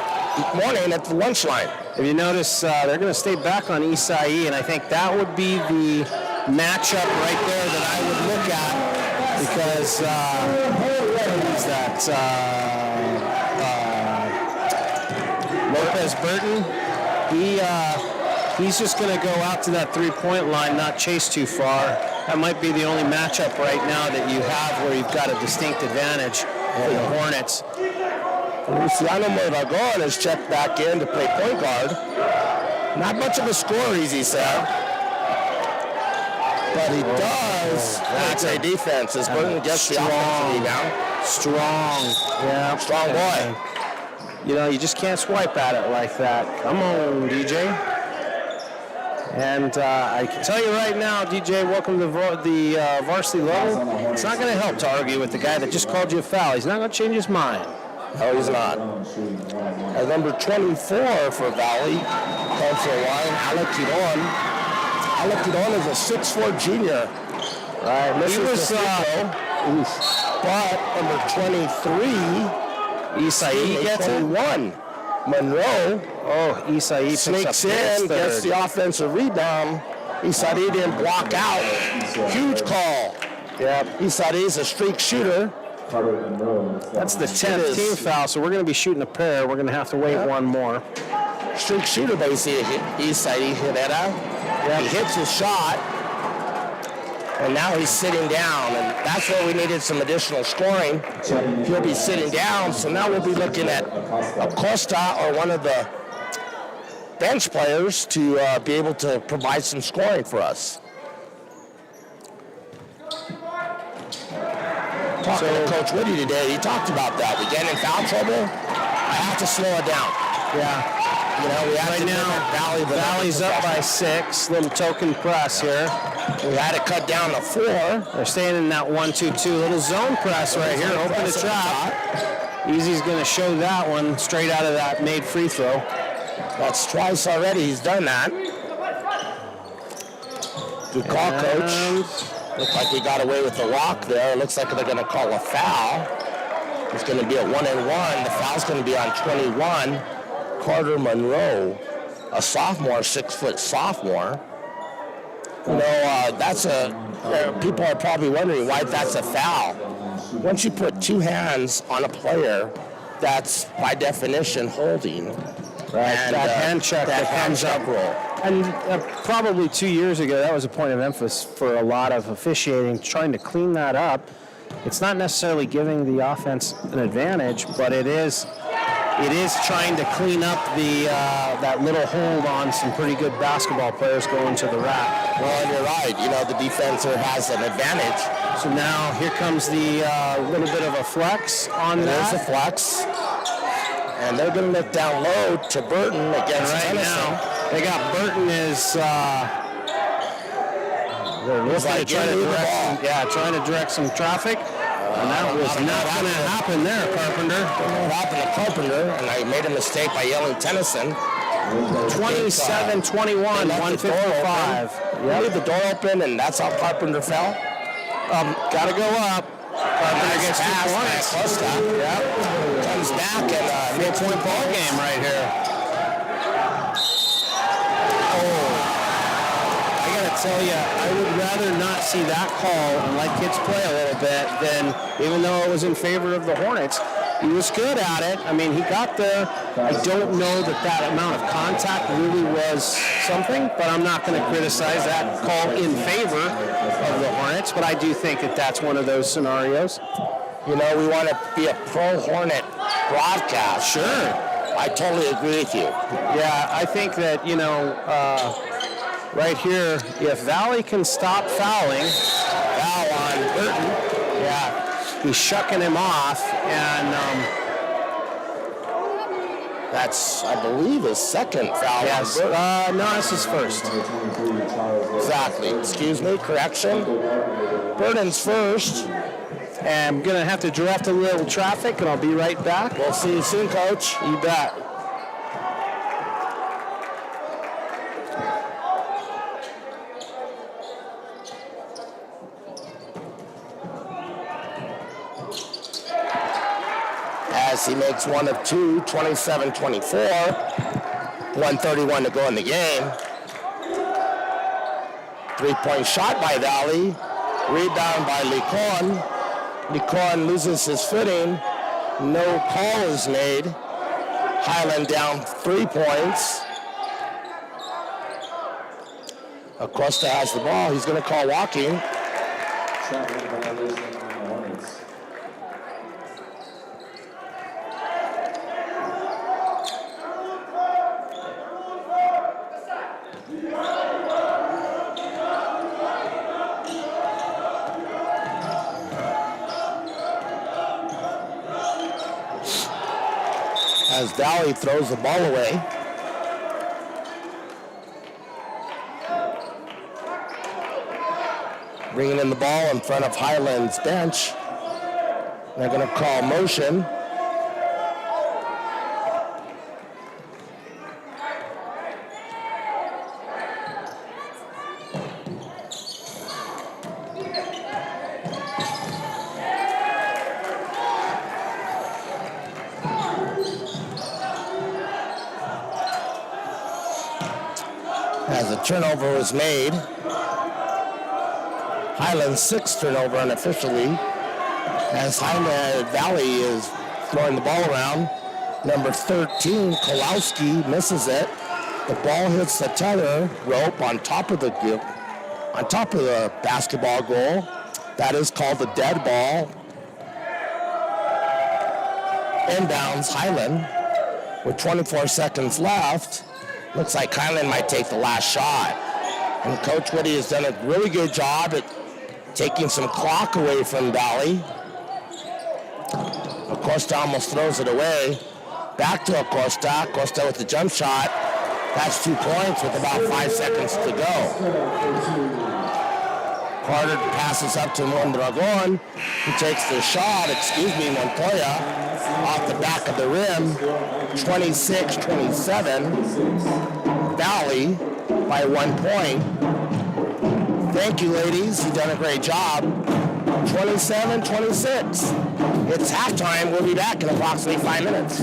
morning at the lunch line. If you notice, they're going to stay back on Isai, and I think that would be the matchup right there that I would look at because who's that? Lopez Burton. He's just going to go out to that three-point line, not chase too far. That might be the only matchup right now that you have where you've got a distinct advantage for the Hornets. Luciano Mondragon is checked back in to play point guard. Not much of a scorer, easy said. But he does. That's a defense. As Burton gets the offensive rebound. Strong. Yeah. Strong boy. You know, you just can't swipe at it like that. Come on, DJ. And I can tell you right now, DJ, welcome to the varsity level. It's not going to help to argue with the guy that just called you a foul. He's not going to change his mind. No, he's not. At number 24 for Valley, comes to the line, Alec Quidon. Alec Quidon is a 6'4 junior. Right, He was, but number 23, Isai gets it. 21. Monroe Isai sneaks in, gets the offensive rebound. Isai didn't block out. Huge call. Yep. Isai's a streak shooter. That's the 10th team foul, so we're going to be shooting a pair. We're going to have to wait one more. Streak shooter, but you see Isai Herrera. He hits his shot, and now he's sitting down, and that's where we needed some additional scoring. He'll be sitting down, so now we'll be looking at Acosta or one of the bench players to be able to provide some scoring for us. Talking to Coach Woody today, he talked about that. We get in foul trouble, I have to slow it down. Yeah. You know, we have Right to now, Valley's up by 6. Little token press here. We had to cut down to 4. They're staying in that 1-2-2. Little zone press right here. Open the trap. Easy's going to show that one straight out of that made free throw. That's twice already he's done that. Good call, Coach. Looks like he got away with the walk there. Looks like they're going to call a foul. It's going to be a 1-and-1. The foul's going to be on 21. Carter Monroe, a sophomore, 6-foot sophomore. You know, people are probably wondering why that's a foul. Once you put two hands on a player, that's by definition holding. Right, and that hand check that comes up. Roll. And probably 2 years ago, that was a point of emphasis for a lot of officiating, trying to clean that up. It's not necessarily giving the offense an advantage, but it is trying to clean up that little hold on some pretty good basketball players going to the rack. Well, and you're right. You know, the defender has an advantage. So now here comes the little bit of a flex on that. There's a flex. And they're going to look down low to Burton against right now. They got Burton as they're looking to trying to direct some traffic. And that was not going to happen there, Carpenter. What happened to Carpenter? And I made a mistake by yelling Tennyson. 27-21, 155. Leave the door open, and that's how Carpenter fell. Got to go up. Carpenter gets 2 points. Yep. Comes back and 3-point ball game right here. Tell you, I would rather not see that call and let kids play a little bit than, even though it was in favor of the Hornets, he was good at it. I mean, he got there. I don't know that amount of contact really was something, but I'm not going to criticize that call in favor of the Hornets, but I do think that that's one of those scenarios. You know, we want to be a pro-Hornet broadcast. Sure. I totally agree with you. Yeah, I think that, right here, if Valley can stop fouling, foul on Burton. Yeah, he's shucking him off, and that's, I believe, his second foul. Yes. No, this is first. Exactly. Excuse me, correction. Burton's first. And I'm going to have to draft a little traffic, and I'll be right back. We'll see you soon, Coach. You bet. As he makes one of two, 27-24. 1:31 to go in the game. 3-point shot by Valley. Rebound by Licon. Licon loses his footing. No call is made. Highland down 3 points. Acosta has the ball. He's going to call walking. Traveling violation on the Hornets. As Valley throws the ball away. Bringing in the ball in front of Highland's bench. They're going to call motion. As a turnover was made. Highland's sixth turnover unofficially. As Highland Valley is throwing the ball around. Number 13, Kolowski, misses it. The ball hits the tether rope on top of the basketball goal. That is called the dead ball. Inbounds Highland with 24 seconds left. Looks like Highland might take the last shot. And Coach Woody has done a really good job at taking some clock away from Valley. Acosta almost throws it away. Back to Acosta. Acosta with the jump shot. That's 2 points with about 5 seconds to go. Carter passes up to Mondragon, who takes the shot, Montoya, off the back of the rim. 26-27. Valley by 1 point. Thank you, ladies. You've done a great job. 27-26. It's halftime. We'll be back in approximately 5 minutes.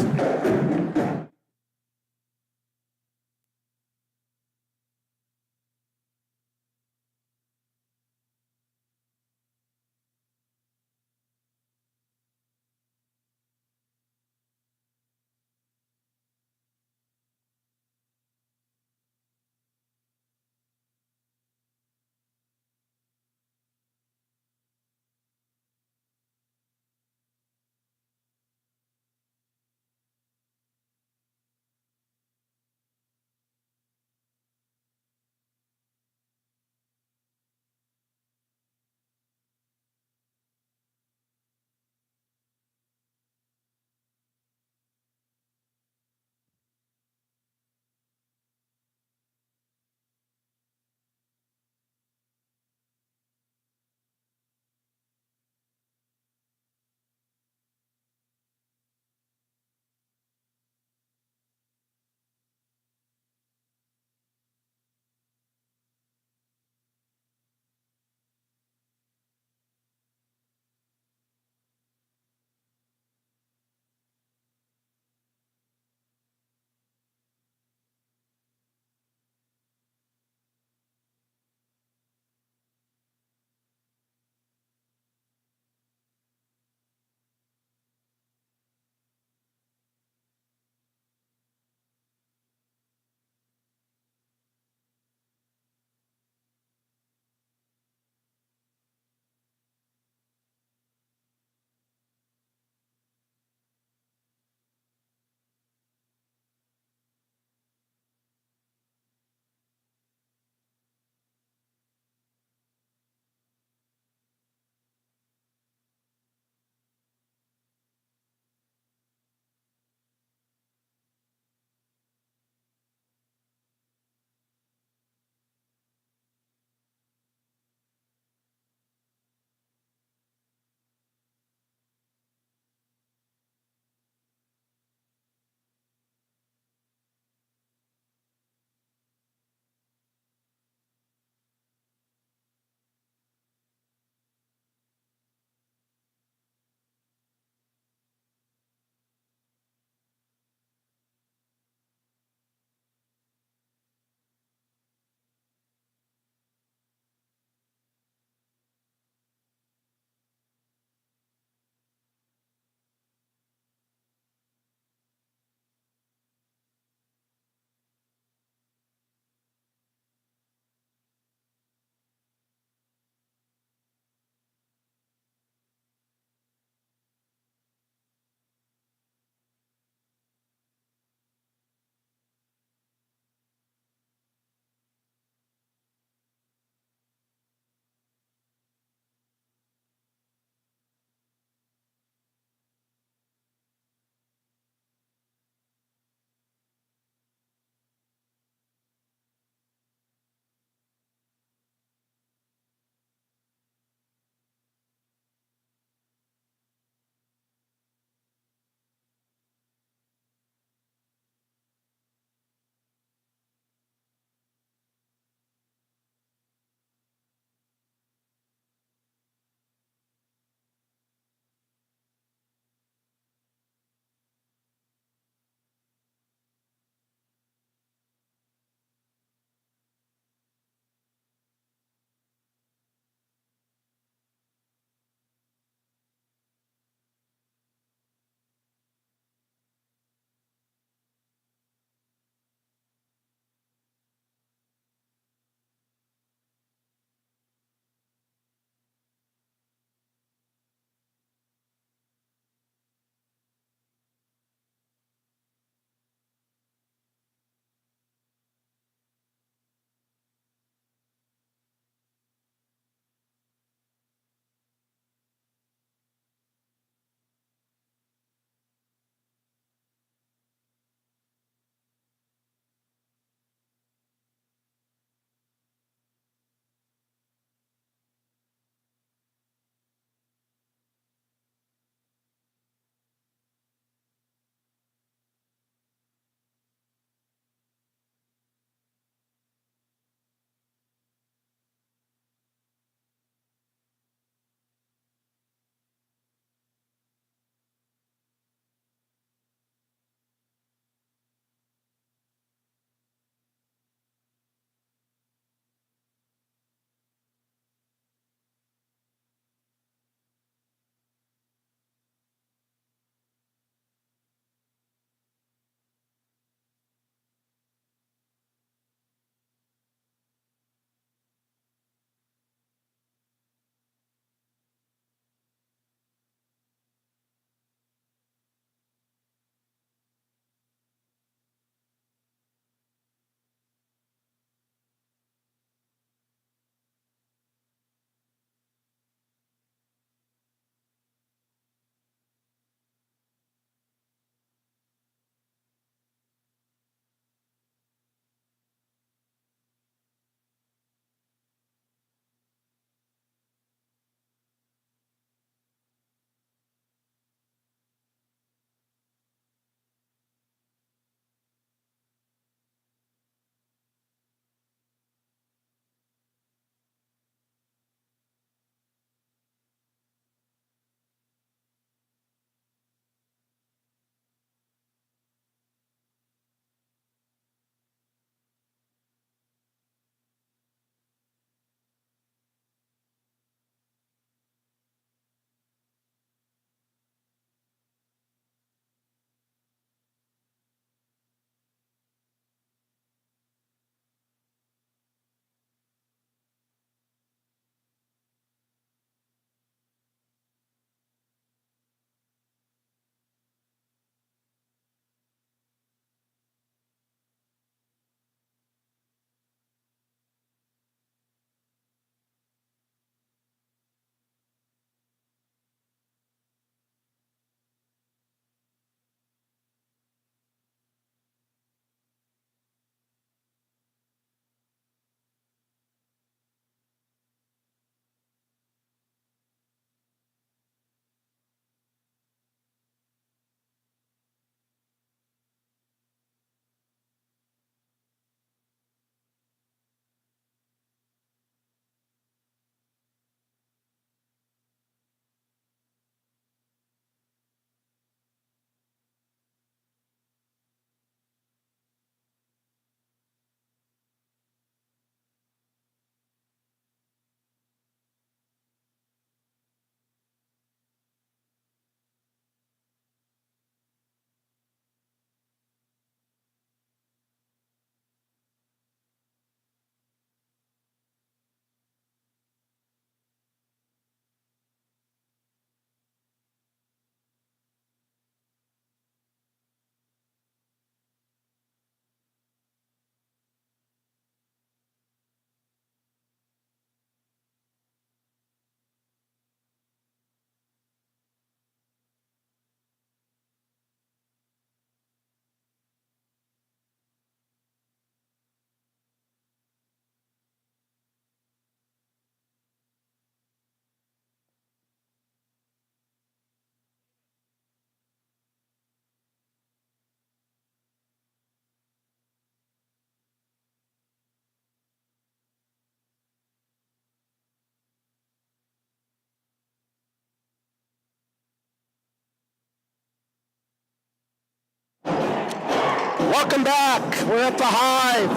Welcome back. We're at the Hive.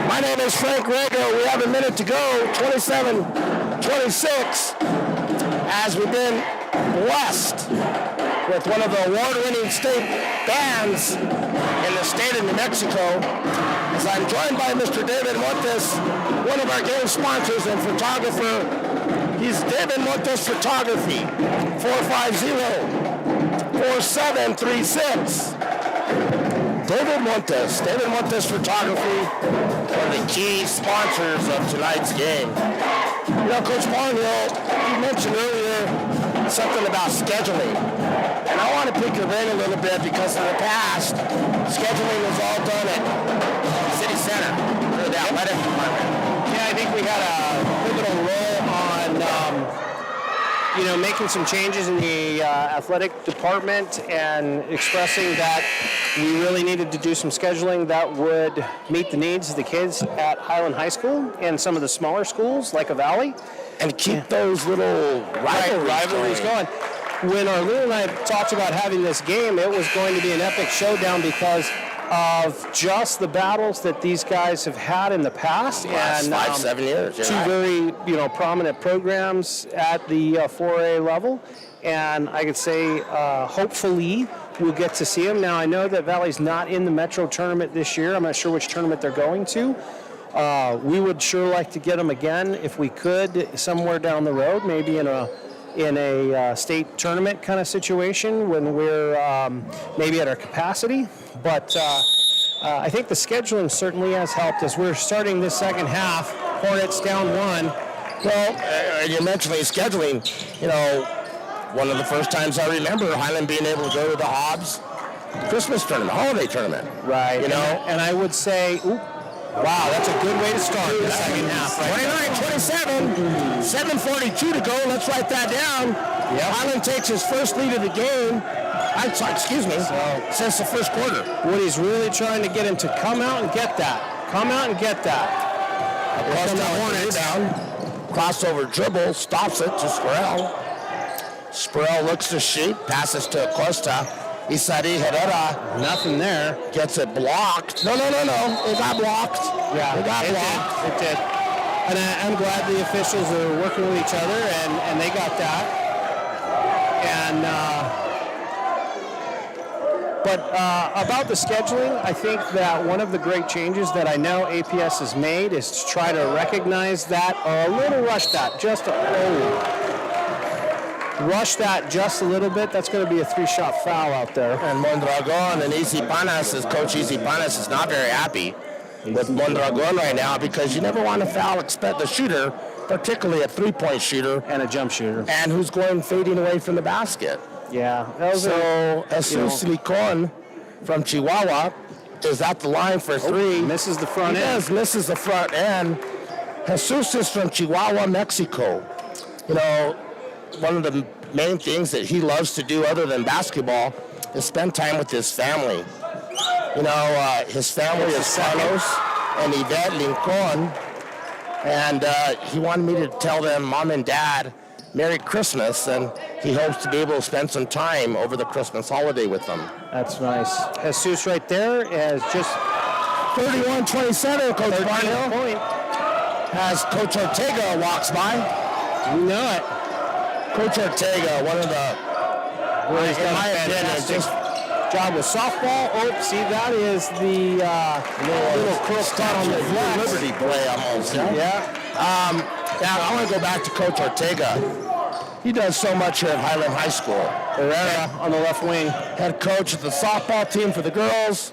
My name is Frank Rego. We have a minute to go, 27-26, as we've been blessed with one of the award-winning state bands in the state of New Mexico. As I'm joined by Mr. David Montes, one of our game sponsors and photographer. He's David Montes Photography, 450-4736. David Montes Photography, one of the key sponsors of tonight's game. You know, Coach Barnhill, you mentioned earlier something about scheduling. And I want to pick your brain a little bit because in the past, scheduling was all done at City Center, or the athletic department. Yeah, I think we had a pivotal role on, making some changes in the athletic department and expressing that we really needed to do some scheduling that would meet the needs of the kids at Highland High School and some of the smaller schools like a Valley. And keep those little rivalries going. When Arlene and I talked about having this game, it was going to be an epic showdown because of just the battles that these guys have had in the past. Last 5-7 years. Two very, prominent programs at the 4A level. And I could say, hopefully, we'll get to see them. Now, I know that Valley's not in the Metro tournament this year. I'm not sure which tournament they're going to. We would sure like to get them again if we could somewhere down the road, maybe in a state tournament kind of situation when we're maybe at our capacity. But I think the scheduling certainly has helped as we're starting this second half. Hornets down 1. Well, you're mentioning scheduling. One of the first times I remember Highland being able to go to the Hobbs Christmas tournament, holiday tournament. Right. And I would say, wow, that's a good way to start the second half. Right? 29-27, 7:42 to go. Let's write that down. Yep. Highland takes his first lead of the game. Since the first quarter. Woody's really trying to get him to come out and get that. Rebound. Crossover dribble, stops it to Spurrell. Spurrell looks to shoot, passes to Acosta. Isari Herrera. Nothing there. Gets it blocked. No. It got blocked. Yeah, it got blocked. It did. And I'm glad the officials are working with each other, and they got that. And but about the scheduling, I think that one of the great changes that I know APS has made is to try to recognize that, or a little rush that, rush that just a little bit. That's going to be a 3-shot foul out there. And Mondragon and Coach Easy Panas is not very happy with Mondragon right now because you never want to foul the shooter, particularly a 3-point shooter. And a jump shooter. And who's fading away from the basket. Yeah. Jesus Licon from Chihuahua is at the line for 3. Misses the front end. Misses the front end. Jesus is from Chihuahua, Mexico. One of the main things that he loves to do other than basketball is spend time with his family. His family is Carlos and Yvette Lincoln, and he wanted me to tell them, Mom and Dad, Merry Christmas, and he hopes to be able to spend some time over the Christmas holiday with them. That's nice. Jesus right there is just 31-27, Coach Barnhill. As Coach Ortega walks by. You know it. Coach Ortega, one of the, in my opinion, just job with softball. See, that is the little curl cut on the Liberty play almost. Yeah. Now, I want to go back to Coach Ortega. He does so much here at Highland High School. Herrera on the left wing. Head coach of the softball team for the girls,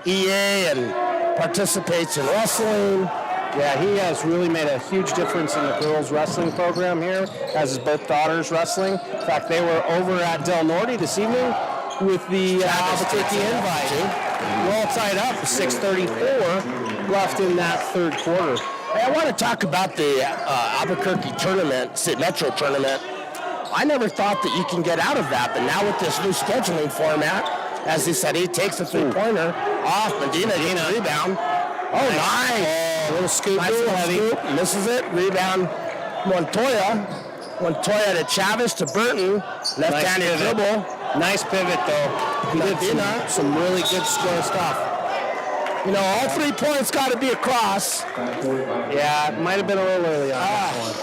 EA, and participates in wrestling. Yeah, he has really made a huge difference in the girls' wrestling program here, as his both daughters wrestling. In fact, they were over at Del Norte this evening with the Albuquerque invite. Well tied up, 6:34 left in that third quarter. Hey, I want to talk about the Albuquerque tournament, Metro tournament. I never thought that you can get out of that, but now with this new scheduling format, as he said, he takes a three-pointer off. Medina rebound. Oh, nice. Little scoop, misses it. Rebound, Montoya to Chavez to Burton. Left-handed dribble. Nice pivot, though. He did some really good score stuff. You know, all 3 points got to be across. Yeah, it might have been a little early on that one.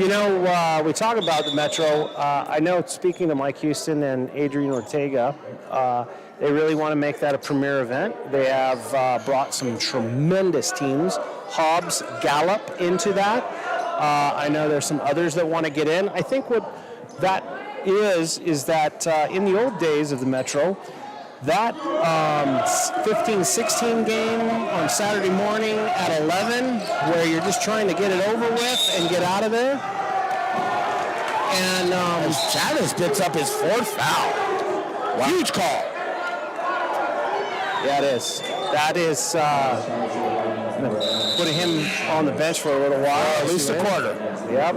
You know, we talk about the Metro. I know, speaking to Mike Houston and Adrian Ortega, they really want to make that a premier event. They have brought some tremendous teams, Hobbs, Gallup, into that. I know there's some others that want to get in. I think what that is that in the old days of the Metro, that 15-16 game on Saturday morning at 11, where you're just trying to get it over with and get out of there. And Chavez picks up his 4th foul. Wow. Huge call. Yeah, it is. That is putting him on the bench for a little while. At least a quarter. Yep.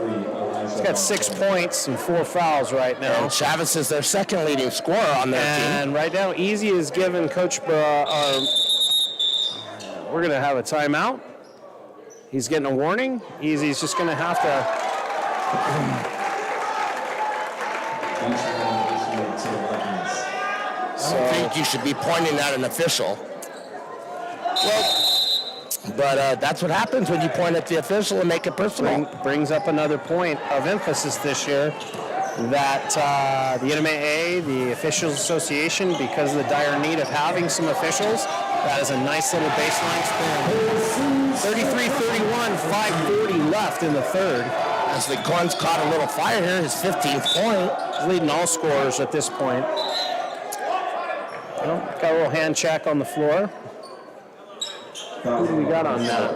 He's got 6 points and 4 fouls right now. And Chavez is their second leading scorer on their team. And right now, Easy is giving Coach we're going to have a timeout. He's getting a warning. Easy's just going to have to... So I think you should be pointing at an official. Well, but that's what happens when you point at the official and make it personal. Brings up another point of emphasis this year that the NMAA, the Officials Association, because of the dire need of having some officials, that is a nice little baseline score. 33-31, 5:40 left in the third. As the Corns caught a little fire here, his 15th point. He's leading all scorers at this point. Well, got a little hand check on the floor. Who do we got on that?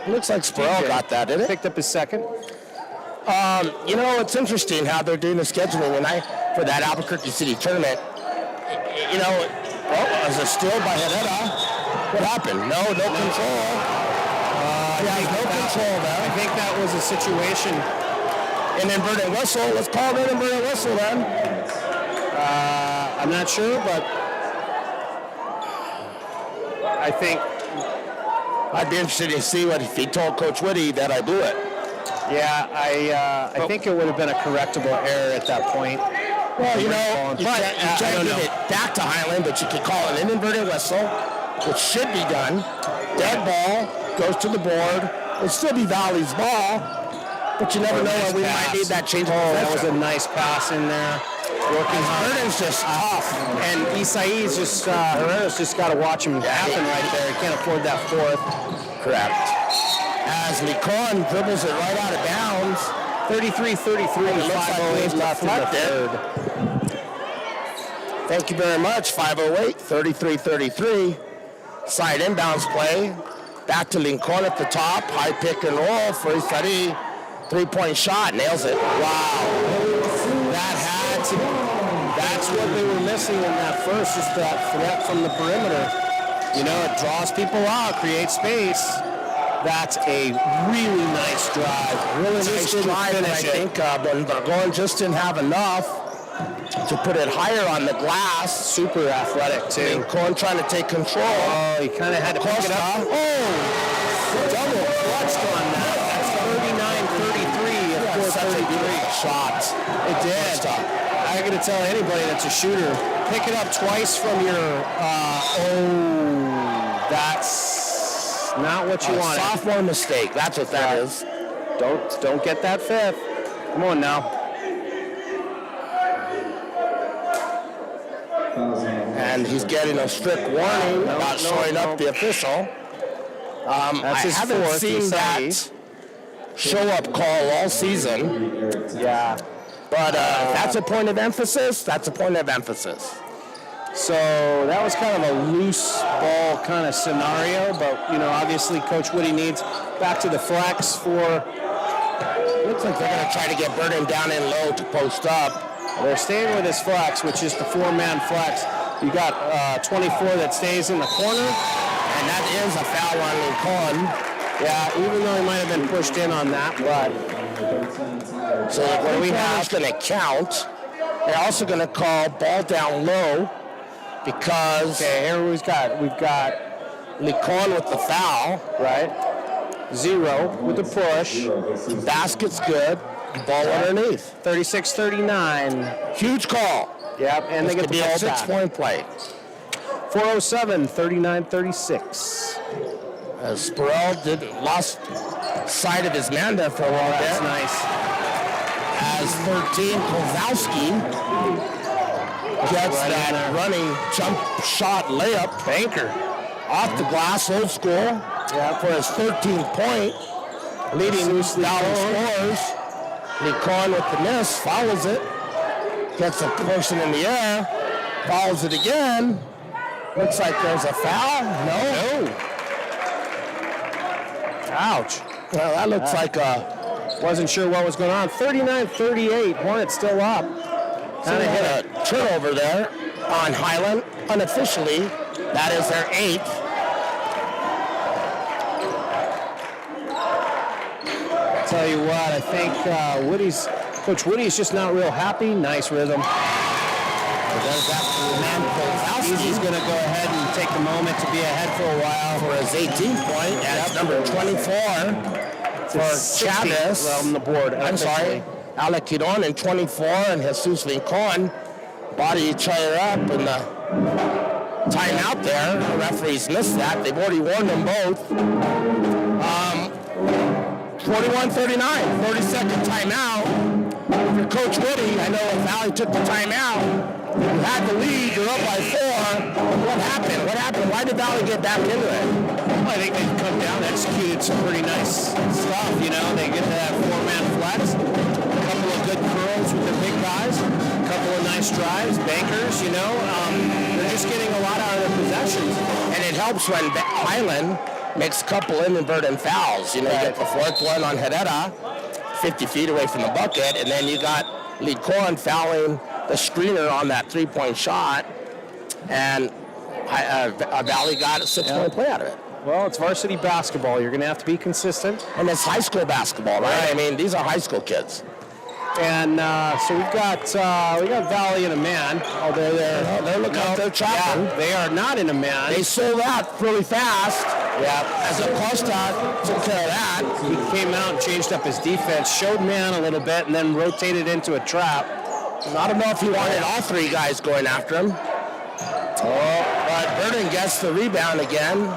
Looks like Sproul got that, didn't it? Picked up his second. You know, it's interesting how they're doing the scheduling. And for that Albuquerque City tournament, you know, as a steal by Herrera, what happened? No control. No control there. I think that was a situation. An inverted whistle. Let's call it an inverted whistle then. I'm not sure, but I think I'd be interested to see what if he told Coach Whitty that I blew it. Yeah, I think it would have been a correctable error at that point. Well, you know, you can't give it back to Highland, but you could call it an inverted whistle, which should be done. Dead ball goes to the board. It'll still be Valley's ball, but you never know when we might need that change of possession. That was a nice pass in there. Working Burden's just tough. And Isai's just, Herrera's just got to watch him happen right there. He can't afford that 4th. Correct. As Licon dribbles it right out of bounds. 33-33, 5:08 left in the third. Thank you very much. 5:08, 33-33. Side inbounds play. Back to Lincoln at the top. High pick and roll for Isari. 3-point shot. Nails it. Wow. That's what they were missing in that first, is that threat from the perimeter. You know, it draws people out, creates space. That's a really nice drive. Really nice drive, and I think when Burgoyne just didn't have enough to put it higher on the glass. Super athletic, too. Lincoln trying to take control. Oh, he kind of had to pick it up. Oh, double clutched on that. That's 39-33 at 4:33. Shot. It did. I got to tell anybody that's a shooter, pick it up twice from your, that's not what you want. Sophomore mistake. That's what that is. Don't get that 5th. Come on now. And he's getting a strict warning about showing up the official. That's his haven't 4th. seen that show-up call all season. Yeah. But that's a point of emphasis. That's a point of emphasis. So that was kind of a loose ball kind of scenario, but, you know, obviously Coach Whitty needs back to the flex for... Looks like they're going to try to get Burden down in low to post up. They're staying with his flex, which is the 4-man flex. You got 24 that stays in the corner. And that is a foul on Lincoln. Yeah, even though he might have been pushed in on that, but... So what we have is going to count. They're also going to call ball down low because... Okay, here we've got Lincoln with the foul. Right. 0 with the push. Basket's good. Ball underneath. 36-39. Huge call. Yep, and they get the ball back. 6-point play. 4:07, 39-36. Sparrell lost sight of his man there for a little bit. That's nice. As 13, Kozlowski gets Right that running jump shot layup. Banker off the glass, old school, for his 13th point. Leading Valley scores. Lecon with the miss, fouls it. Gets a portion in the air, fouls it again. Looks like there's a foul. No. Ouch. Well, that looks like a... Wasn't sure what was going on. 39-38. Hornets still up. Kind of hit a turnover there on Highland. Unofficially, that is their 8th. Tell you what, I think Coach Woody's just not real happy. Nice rhythm. He's going to go ahead and take the moment to be ahead for a while. For his 18th point, that's number 24 for Chavez. On the board. I'm sorry. Alec Quidon in 24 and Jesus Lecon body each other up in the timeout there. The referees missed that. They've already warned them both. 41-39, 30-second timeout for Coach Woody. I know if Valley took the timeout, you had the lead, you're up by 4. What happened? Why did Valley get back into it? Well, I think they've come down, executed some pretty nice stuff. You know, they get to that 4-man flex. A couple of good curls with the big guys. A couple of nice drives, bankers, you know. They're just getting a lot out of their possessions. And it helps when Highland makes a couple inadvertent fouls. You know, you get the 4th one on Herrera, 50 feet away from the bucket, and then you got Lecon fouling the screener on that 3-point shot, and Valley got a 6-point play out of it. Well, it's varsity basketball. You're going to have to be consistent. And it's high school basketball, right? I mean, these are high school kids. And so we got Valley in a man. Although they're looking out there trapping. Yeah, they are not in a man. They sold out really fast. Yeah, as Acosta took care of that. He came out and changed up his defense, showed man a little bit, and then rotated into a trap. I don't know if he wanted all 3 guys going after him. But Burden gets the rebound again.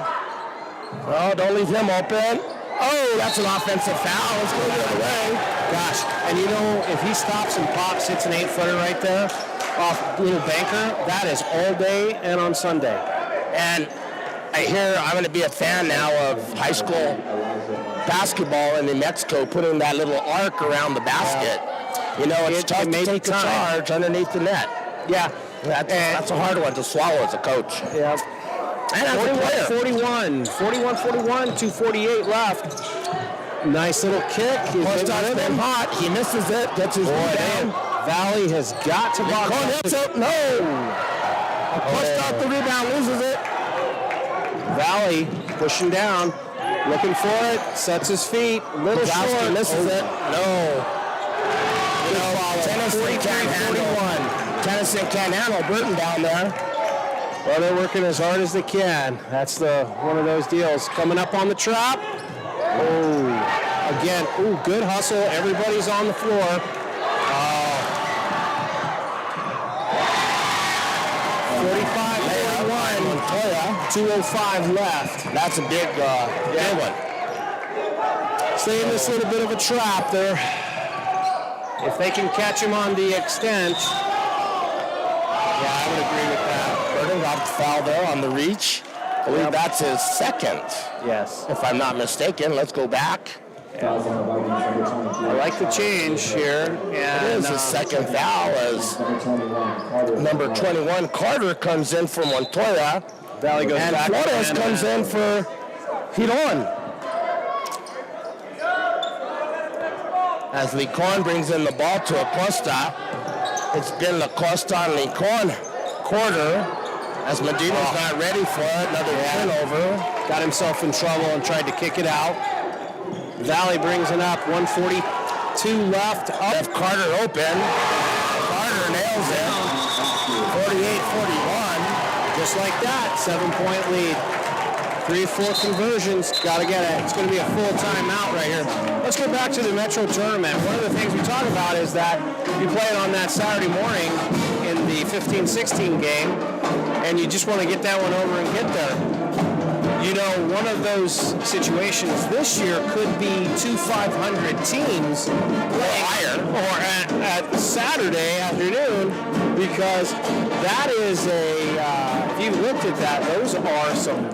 Oh, don't leave him open. Oh, that's an offensive foul. Let's go the other way. Gosh, and you know, if he stops and pops, hits an 8-footer right there off little banker, that is all day and on Sunday. And I'm going to be a fan now of high school basketball in New Mexico, putting that little arc around the basket. You know, it's tough to take the charge underneath the net. Yeah. That's a hard one to swallow as a coach. Yeah. And as a player. 41, 2:48 left. Nice little kick. Costa's been hot. He misses it. Gets his rebound. Valley has got to block it. No. Costa the rebound, loses it. Valley pushing down, looking for it, sets his feet, little short. Misses it. No. Tennessee can't handle Burton down there. Well, they're working as hard as they can. That's one of those deals. Coming up on the trap. Oh, again. Ooh, good hustle. Everybody's on the floor. 45-41. 2:05 left. That's a big one. Stay in this little bit of a trap there. If they can catch him on the extent. Yeah, I would agree with that. Burton got the foul there on the reach. I believe that's his 2nd. Yes. If I'm not mistaken. Let's go back. I like the change here. It is his 2nd foul as number 21, Carter, comes in for Montoya. Valley goes back. And Flores comes in for Hiron. As Lecon brings in the ball to Acosta. It's been Acosta and Lecon quarter. As Medina's not ready for it. Another turnover. Got himself in trouble and tried to kick it out. Valley brings it up. 1:42 left. Left Carter open. Carter nails it. 48-41. Just like that. 7-point lead. 3-4 conversions. Got to get it. It's going to be a full timeout right here. Let's get back to the Metro Tournament. One of the things we talk about is that you play it on that Saturday morning in the 15-16 game, and you just want to get that one over and get there. You know, one of those situations this year could be 2 500 teams playing or at Saturday afternoon, because that is if you looked at that, those are some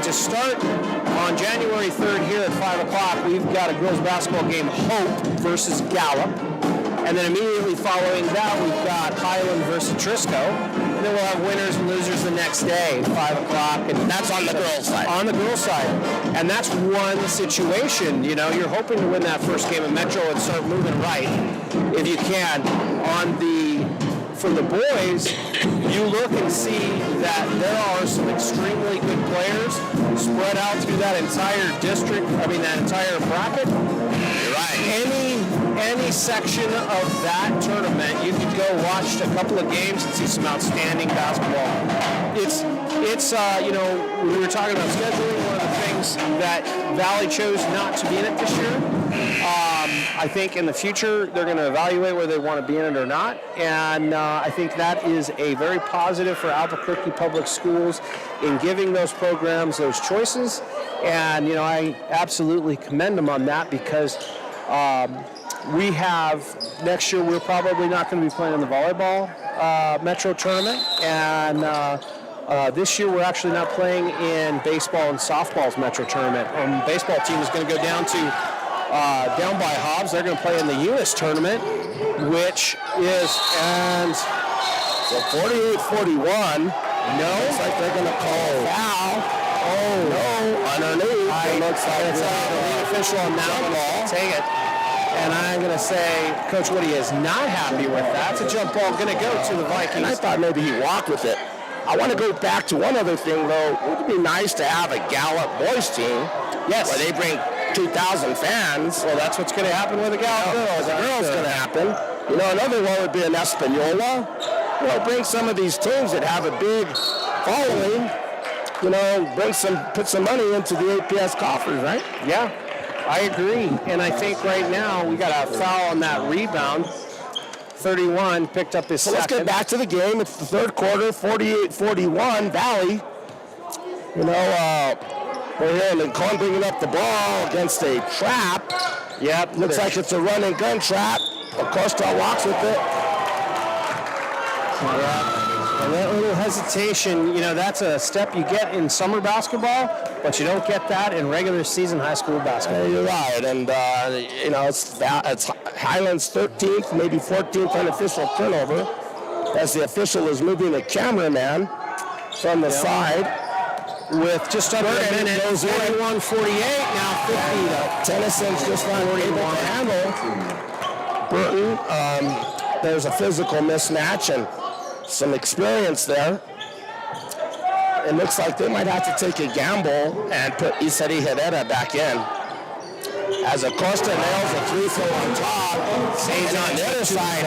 to start on January 3rd here at 5 o'clock, we've got a girls basketball game, Hope versus Gallup. And then immediately following that, we've got Highland versus Trisco. And then we'll have winners and losers the next day, 5 o'clock. And That's on the girls' side. On the girls' side. And that's one situation. You know, you're hoping to win that first game of Metro and start moving right, if you can. For the boys, you look and see that there are some extremely good players spread out through that entire district, that entire bracket. You're right. Any section of that tournament, you could go watch a couple of games and see some outstanding basketball. It's we were talking about scheduling. One of the things that Valley chose not to be in it this year. I think in the future they're going to evaluate whether they want to be in it or not, and I think that is a very positive for Albuquerque Public Schools in giving those programs those choices. And I absolutely commend them on that, because we have next year we're probably not going to be playing in the volleyball Metro tournament, and this year we're actually not playing in baseball and softball's Metro tournament. Baseball team is going to go down by Hobbs. They're going to play in the Eunice tournament, which is, and So 48-41. No. Looks like they're going to call foul. Oh, no. Underneath. It looks like it's the lead official on that ball. Take it. And I'm going to say Coach Woody is not happy with that. It's a jump ball going to go to the Vikings. And I thought maybe he walked with it. I want to go back to one other thing, though. Would it be nice to have a Gallup boys team? Yes. Where they bring 2,000 fans. Well, that's what's going to happen with the Gallup girls. The girls going to happen. Another one would be an Espanola. Bring some of these teams that have a big following. Put some money into the APS coffers, right? Yeah, I agree. And I think right now we got a foul on that rebound. 31 picked up his second. Let's get back to the game. It's the third quarter, 48-41, Valley. We're here in Lincoln bringing up the ball against a trap. Yep. Looks like it's a run and gun trap. Acosta walks with it. Yeah. And that little hesitation, that's a step you get in summer basketball, but you don't get that in regular season high school basketball. You're right. And, it's Highland's 13th, maybe 14th unofficial turnover, as the official is moving the cameraman from the side. With just under a minute, 41-48, now 50. Tennyson's just not able to handle Burton. There's a physical mismatch and some experience there. It looks like they might have to take a gamble and put Isari Herrera back in. As Acosta nails a three throw on top, stays on the other side.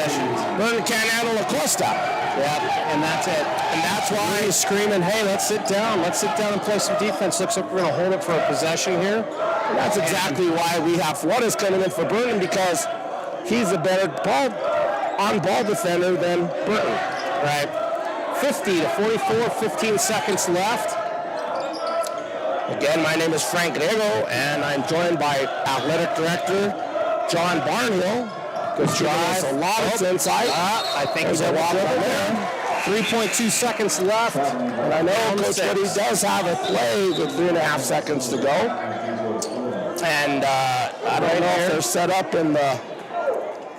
Burton can't handle Acosta. Yep, and that's it. And that's why he's screaming, hey, let's sit down. Let's sit down and play some defense. Looks like we're going to hold it for a possession here. And that's exactly why we have Flores coming in for Burton, because he's a better on-ball defender than Burton. Right. 50-44, 15 seconds left. Again, my name is Frank Grego, and I'm joined by Athletic Director John Barnhill. Good drive. A lot of insight. I think he's a walk over there. 3.2 seconds left. And I know Coach Woody does have a play with 3.5 seconds to go. And I don't know if they're set up in the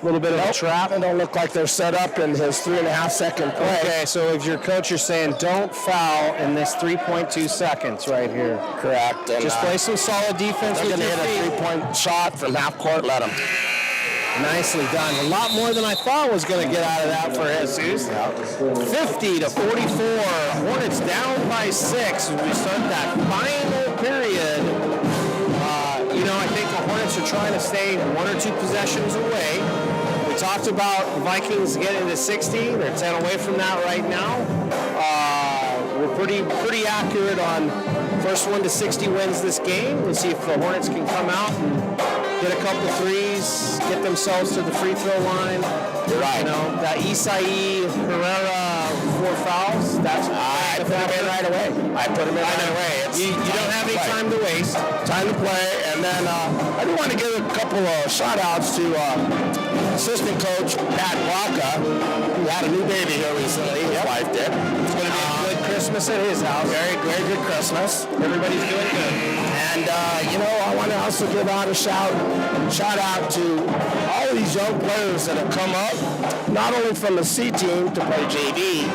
little bit of a trap. They don't look like they're set up in his 3.5 second play. Okay, so if your coach is saying don't foul in this 3.2 seconds right here. Correct. And, just play some solid defense with your feet. Hit a 3-point shot from half court. Let him. Nicely done. A lot more than I thought was going to get out of that for Jesus. 50-44. Hornets down by 6 as we start that final period. I think the Hornets are trying to stay 1 or 2 possessions away. We talked about Vikings getting to 60. They're 10 away from that right now. We're pretty accurate on first 1 to 60 wins this game. We'll see if the Hornets can come out and get a couple threes, get themselves to the free throw line. You're right. You know, that Isai Herrera 4 fouls, that's I put him in right away. I put him in right away. You don't have any time to waste. Time to play. And then I do want to give a couple of shout-outs to assistant coach Pat Waka, who had a new baby here recently. His wife did. It's going to be a good Christmas at his house. Very, very good Christmas. Everybody's doing good. And, I want to also give out a shout out to all of these young players that have come up, not only from the C team to play JV,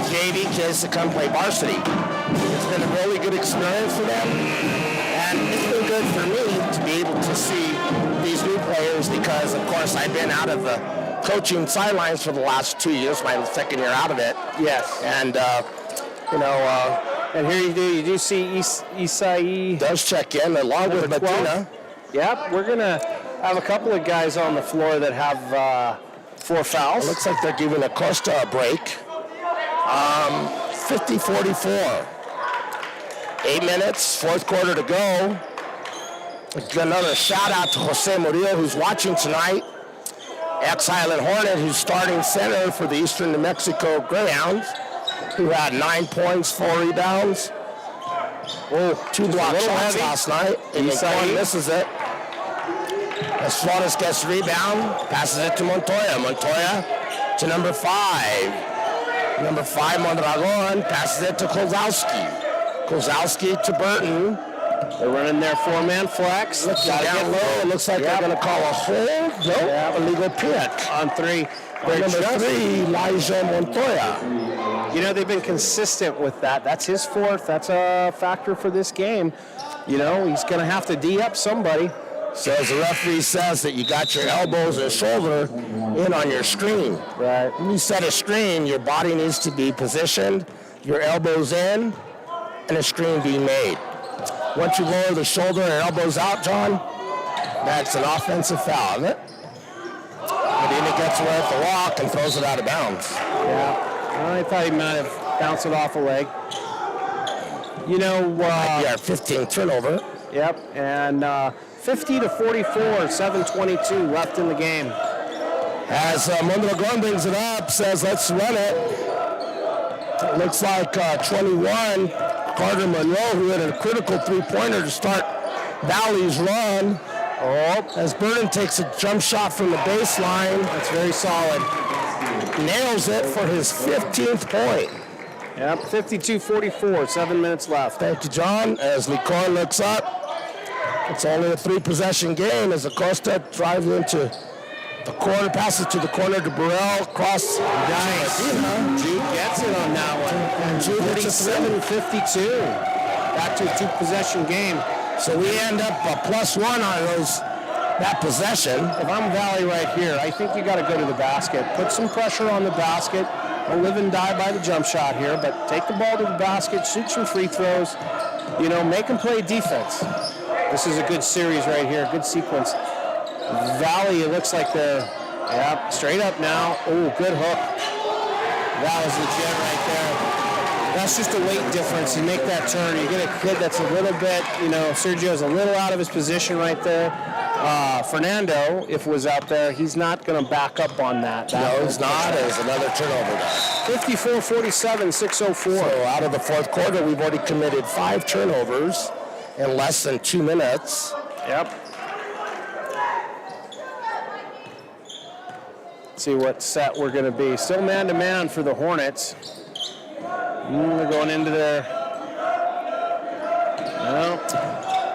JV kids to come play varsity. It's been a really good experience for them. And it's been good for me to be able to see these new players because, of course, I've been out of the coaching sidelines for the last 2 years, my second year out of it. Yes. And, and here you do see Isai does check in along with Medina. Yep, we're going to have a couple of guys on the floor that have 4 fouls. It looks like they're giving Acosta a break. 50-44. 8 minutes, fourth quarter to go. Another shout out to Jose Murillo, who's watching tonight. Ex-Highland Hornet, who's starting center for the Eastern New Mexico Greyhounds, who had 9 points, 4 rebounds. Oh, 2 block shots last night. And Isai misses it. As Flores gets the rebound, passes it to Montoya. Montoya to number 5. Number 5, Mondragon, passes it to Kozlowski. Kozlowski to Burton. They're running their 4-man flex. Looking down low. It looks like they're going to call a hold. Nope. Illegal pick. On 3. Number 3, Elijah Montoya. You know, they've been consistent with that. That's his 4th. That's a factor for this game. You know, he's going to have to D up somebody. So as the referee says that you got your elbows and shoulder in on your screen. Right. When you set a screen, your body needs to be positioned, your elbows in, and a screen being made. Once you lower the shoulder and elbows out, John, that's an offensive foul, isn't it? Medina gets away with the walk and throws it out of bounds. Yeah, I thought he might have bounced it off a leg. You know, might be our 15th turnover. Yep, and 50-44, 7:22 left in the game. As Mondragon brings it up, says let's run it. It looks like 21, Carter Monroe, who had a critical 3-pointer to start Valley's run. Oh, as Burton takes a jump shot from the baseline. That's very solid. Nails it for his 15th point. Yep, 52-44, 7 minutes left. Thank you, John. As Licor looks up, it's only a 3-possession game as Acosta drives into the corner, passes to the corner to Burrell, cross. Nice. Jude gets it on that one. And Jude hits a 47-52. Back to a 2-possession game. So we end up a +1 on that possession. If I'm Valley right here, I think you got to go to the basket. Put some pressure on the basket. Don't live and die by the jump shot here, but take the ball to the basket, shoot some free throws. You know, make them play defense. This is a good series right here, good sequence. Valley, it looks like they're, straight up now. Oh, good hook. That was legit right there. That's just a weight difference. You make that turn, you get a kid that's a little bit, Sergio's a little out of his position right there. Fernando, if was out there, he's not going to back up on that. No, he's not. There's another turnover. 54-47, 6:04. So out of the fourth quarter, we've already committed 5 turnovers in less than 2 minutes. Yep. Let's see what set we're going to be. Still man-to-man for the Hornets. They're going into their...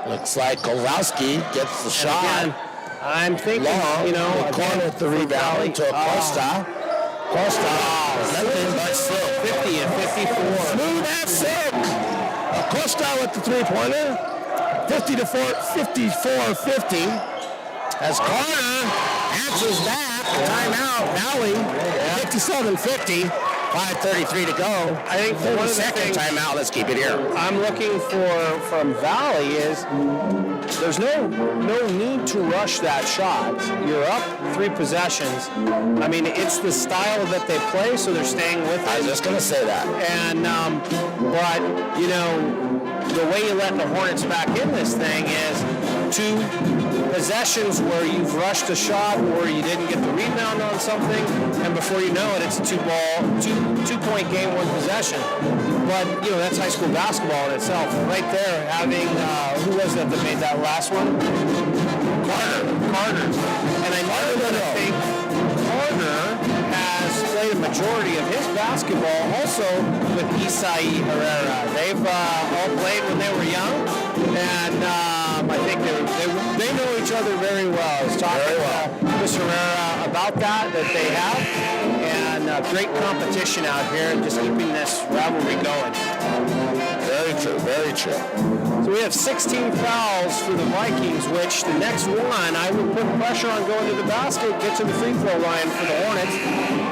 Looks like Kozlowski gets the shot. Again, I'm thinking, long, corner with the rebound to Acosta. Acosta, nothing but silk. 50 and 54. Smooth as silk. Acosta with the 3-pointer. 54-50. As Carter answers back. Timeout, Valley. 57-50. 5:33 to go. I think 30-second timeout. Let's keep it here. I'm looking for from Valley is there's no need to rush that shot. You're up 3 possessions. I mean, it's the style that they play, so they're staying with it. I was just going to say that. And but the way you let the Hornets back in this thing is two possessions where you've rushed a shot or you didn't get the rebound on something, and before you know it, it's a two-point game, one possession. But, that's high school basketball in itself. Right there, having, who was that made that last one? Carter. And I think Carter has played a majority of his basketball also with Isai Herrera. They've all played when they were young, and I think they know each other very well. I was talking to Miss Herrera about that they have, and great competition out here, just keeping this rivalry going. Very true, very true. So we have 16 fouls for the Vikings, which the next one, I would put pressure on going to the basket, get to the free throw line for the Hornets,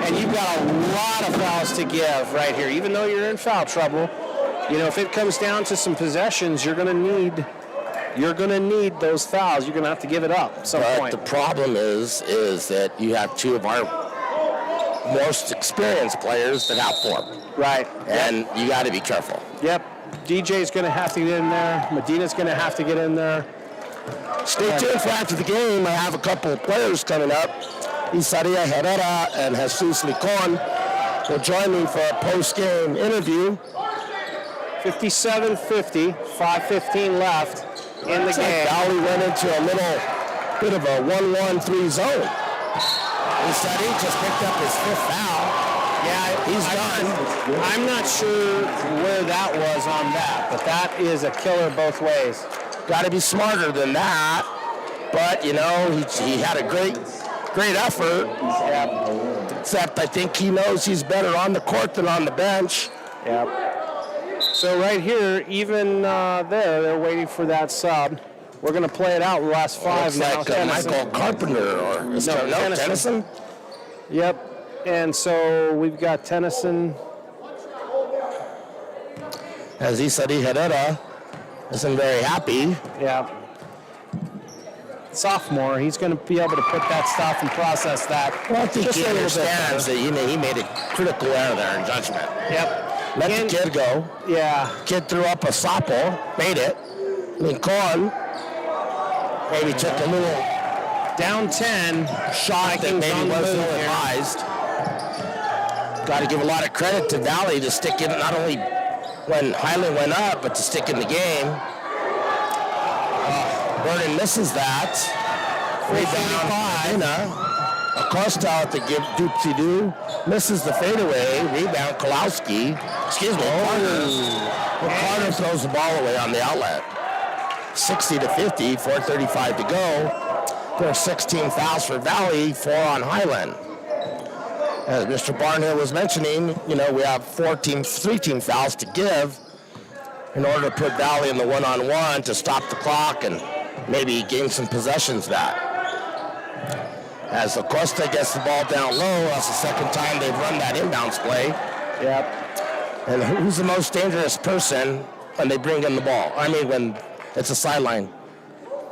and you've got a lot of fouls to give right here. Even though you're in foul trouble, if it comes down to some possessions, you're going to need those fouls. You're going to have to give it up at some point. The problem is that you have two of our most experienced players that have 4. Right. And you got to be careful. Yep. DJ's going to have to get in there. Medina's going to have to get in there. Stay tuned for after the game. I have a couple of players coming up. Isaria Herrera and Jesus Licon will join me for a post-game interview. 57-50, 5:15 left in the game. Valley went into a little bit of a 1-1-3 zone. Isaria just picked up his 5th foul. Yeah, he's done. I'm not sure where that was on that, but that is a killer both ways. Got to be smarter than that. But, he had a great effort. Yep. Except I think he knows he's better on the court than on the bench. Yep. So right here, even they're waiting for that sub. We're going to play it out the last 5 now. Like Michael Carpenter or Tennyson. Yep. And so we've got Tennyson. As Isari Herrera isn't very happy. Yeah. Sophomore, he's going to be able to put that stuff and process that. Well, I think he understands that he made a critical error there in judgment. Yep. Let the kid go. Yeah. Kid threw up a sopo, made it. Lincoln maybe took a little down 10 shot that maybe wasn't advised. Got to give a lot of credit to Valley to stick in, not only when Highland went up, but to stick in the game. Vernon misses that. Rebound, Acosta at the give doopsie-doo. Misses the fadeaway. Rebound, Kolowski. Carter throws the ball away on the outlet. 60-50, 4:35 to go. There are 16 fouls for Valley, 4 on Highland. As Mr. Barnhill was mentioning, we have 3-team fouls to give in order to put Valley in the one-on-one to stop the clock and maybe gain some possessions back. As Acosta gets the ball down low, that's the second time they've run that inbounds play. Yep. And who's the most dangerous person when they bring in the ball? I mean, when it's a sideline,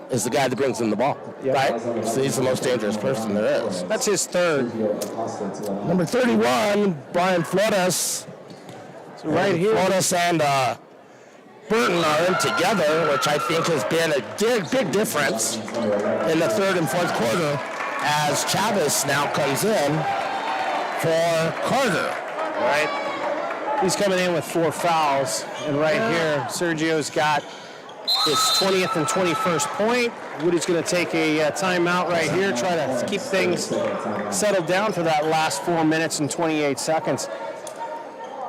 is the guy that brings in the ball, right? So he's the most dangerous person there is. That's his 3rd. Number 31, Brian Flores. So right here, Flores and Burton are in together, which I think has been a big difference in the 3rd and 4th quarter as Chavez now comes in for Carter. Right. He's coming in with 4 fouls. And right here, Sergio's got his 20th and 21st point. Woody's going to take a timeout right here, try to keep things settled down for that last 4 minutes and 28 seconds.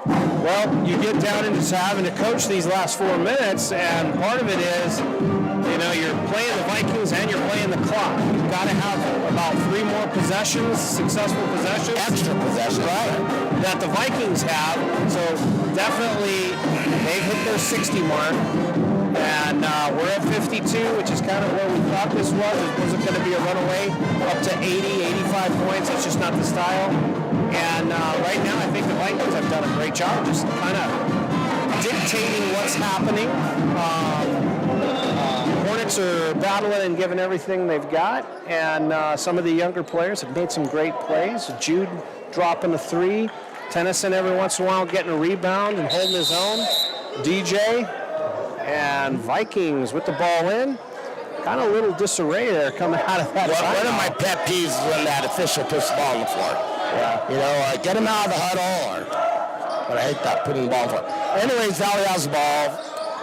Well, you get down into having to coach these last 4 minutes, and part of it is, you're playing the Vikings and you're playing the clock. You've got to have about 3 more possessions, successful possessions. Extra possessions. Right. That the Vikings have. So definitely they've hit their 60 mark. And we're at 52, which is kind of where we thought this was. It wasn't going to be a runaway up to 80, 85 points. That's just not the style. And right now, I think the Vikings have done a great job just kind of dictating what's happening. Hornets are battling and giving everything they've got. And some of the younger players have made some great plays. Jude dropping a 3. Tennyson every once in a while getting a rebound and holding his own. DJ. And Vikings with the ball in. kind of a little disarray there coming out of that. One of my pet peeves is when that official puts the ball on the floor. Yeah. You know, get him out of the huddle. But I hate that, putting the ball on the floor. Anyways, Valley has the ball.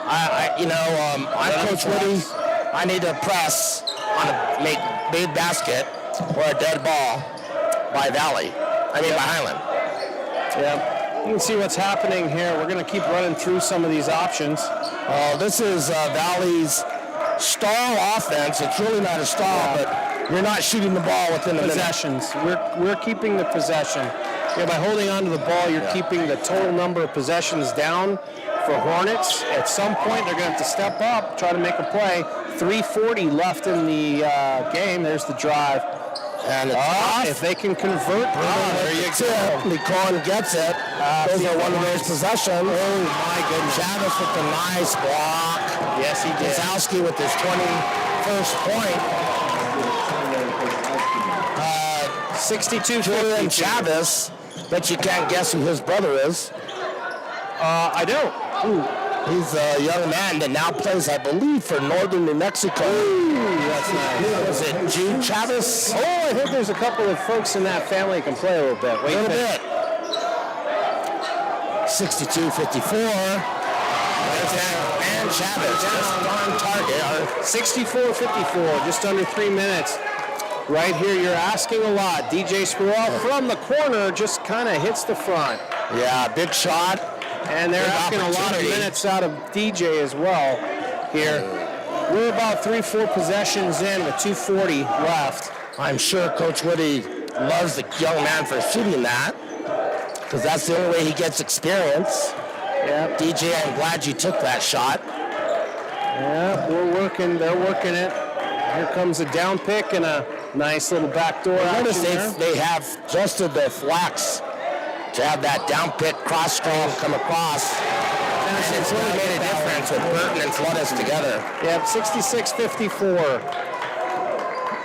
I'm Coach Woody. I need to press on a made basket or a dead ball by Highland. Yeah. You can see what's happening here. We're going to keep running through some of these options. This is Valley's stall offense. It's really not a stall, but you're not shooting the ball within the possessions. We're keeping the possession. Yeah, by holding on to the ball, you're keeping the total number of possessions down for Hornets. At some point, they're going to have to step up, try to make a play. 3:40 left in the game. There's the drive. And it's off. If they can convert, there you go. Nicole gets it. Those are one of those possessions. Oh my goodness. Chavis with a nice block. Yes, he did. Kozowski with his 21st point. 62-50. Chavis, but you can't guess who his brother is. I don't. Ooh. He's a young man that now plays, I believe, for Northern New Mexico. Ooh, that's nice. Was it Jude Chavis? Oh, I think there's a couple of folks in that family that can play a little bit. Wait a little bit. 62-54. And Chavis just on target. 64-54, just under 3 minutes. Right here, you're asking a lot. DJ Spurrell from the corner just kind of hits the front. Yeah, big shot. And they're asking a lot of minutes out of DJ as well here. We're about 3-4 possessions in with 2:40 left. I'm sure Coach Woody loves the young man for shooting that, because that's the only way he gets experience. Yeah, DJ, I'm glad you took that shot. Yeah, they're working it. Here comes a down pick and a nice little backdoor action there. They have adjusted their flex to have that down pick cross screen come across. And it's really made a difference with Burton and Floodus together. Yep, 66-54.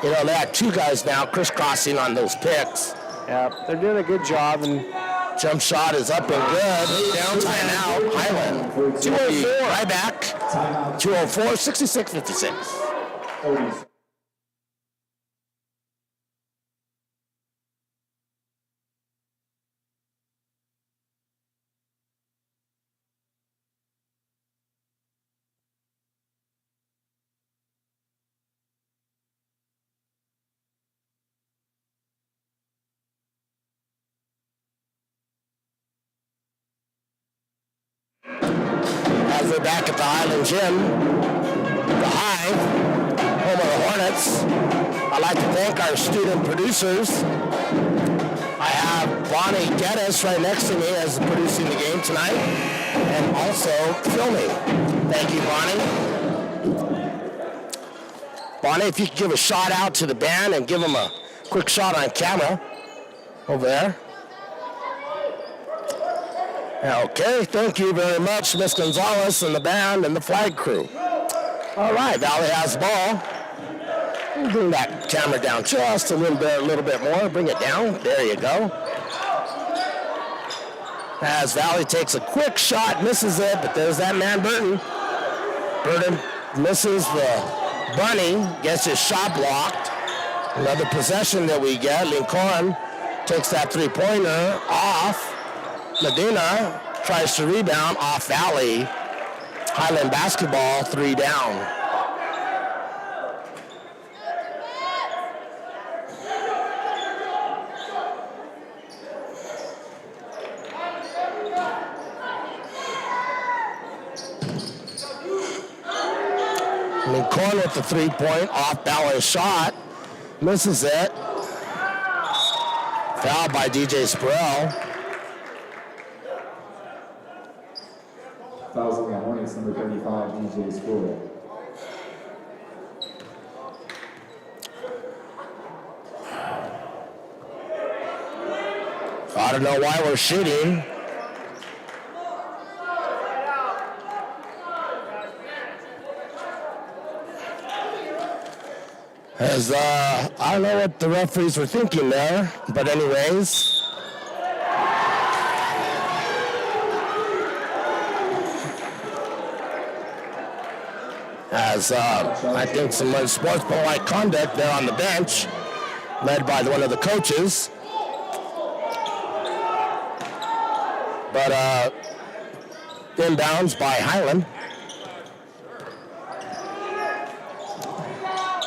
You know, they had two guys now crisscrossing on those picks. Yep, they're doing a good job. And jump shot is up and good. Down timeout. Highland. 204. Right back. 204, 66-56. As we're back at the Highland Gym, the Hive, home of the Hornets, I'd like to thank our student producers. I have Bonnie Geddes right next to me as producing the game tonight, and also filming. Thank you, Bonnie. Bonnie, if you could give a shout out to the band and give them a quick shot on camera over there. Okay, thank you very much, Miss Gonzalez and the band and the flag crew. All right, Valley has the ball. We'll bring that camera down just a little bit more. Bring it down. There you go. As Valley takes a quick shot, misses it, but there's that man Burton. Burton misses the bunny, gets his shot blocked. Another possession that we get. Lincoln takes that three-pointer off. Medina tries to rebound off Valley. Highland basketball, 3 down. Lincoln with the 3-point off Valley's shot. Misses it. Foul by DJ Spurrell. Fouls on the Hornets, number 35, DJ Spurrell. I don't know why we're shooting. As I don't know what the referees were thinking there, but anyways. as I think some unsportsmanlike conduct there on the bench, led by one of the coaches. But inbounds by Highland.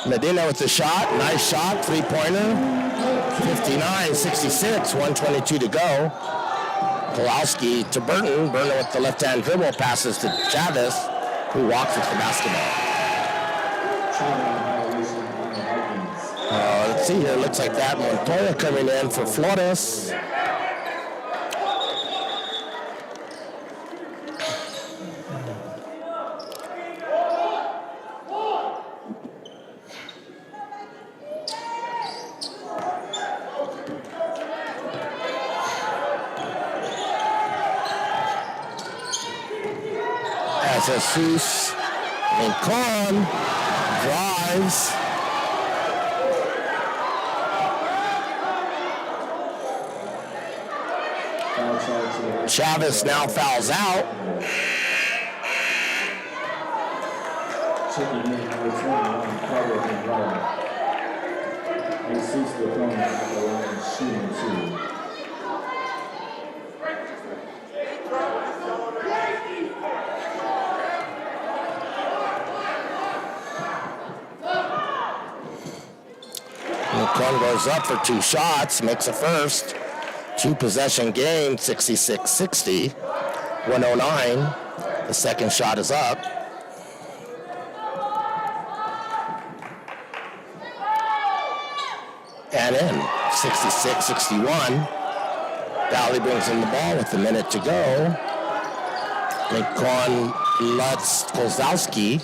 Medina with the shot, nice shot, three-pointer, 59-66, 1:22 to go. Kowalski to Burton. Burton with the left-hand dribble passes to Chavez, who walks with the basketball. Let's see here, looks like that. Montoya coming in for Flores. Jesus Lincoln drives. Chavez now fouls out. Checking in number 21, Carter Monroe. Jesus Lincoln at the line shooting 2. Lincoln goes up for 2 shots, makes a first. 2-possession game, 66-60, 109. The second shot is up. And in, 66-61. Valley brings in the ball with a minute to go. Lincoln lets Kozlowski,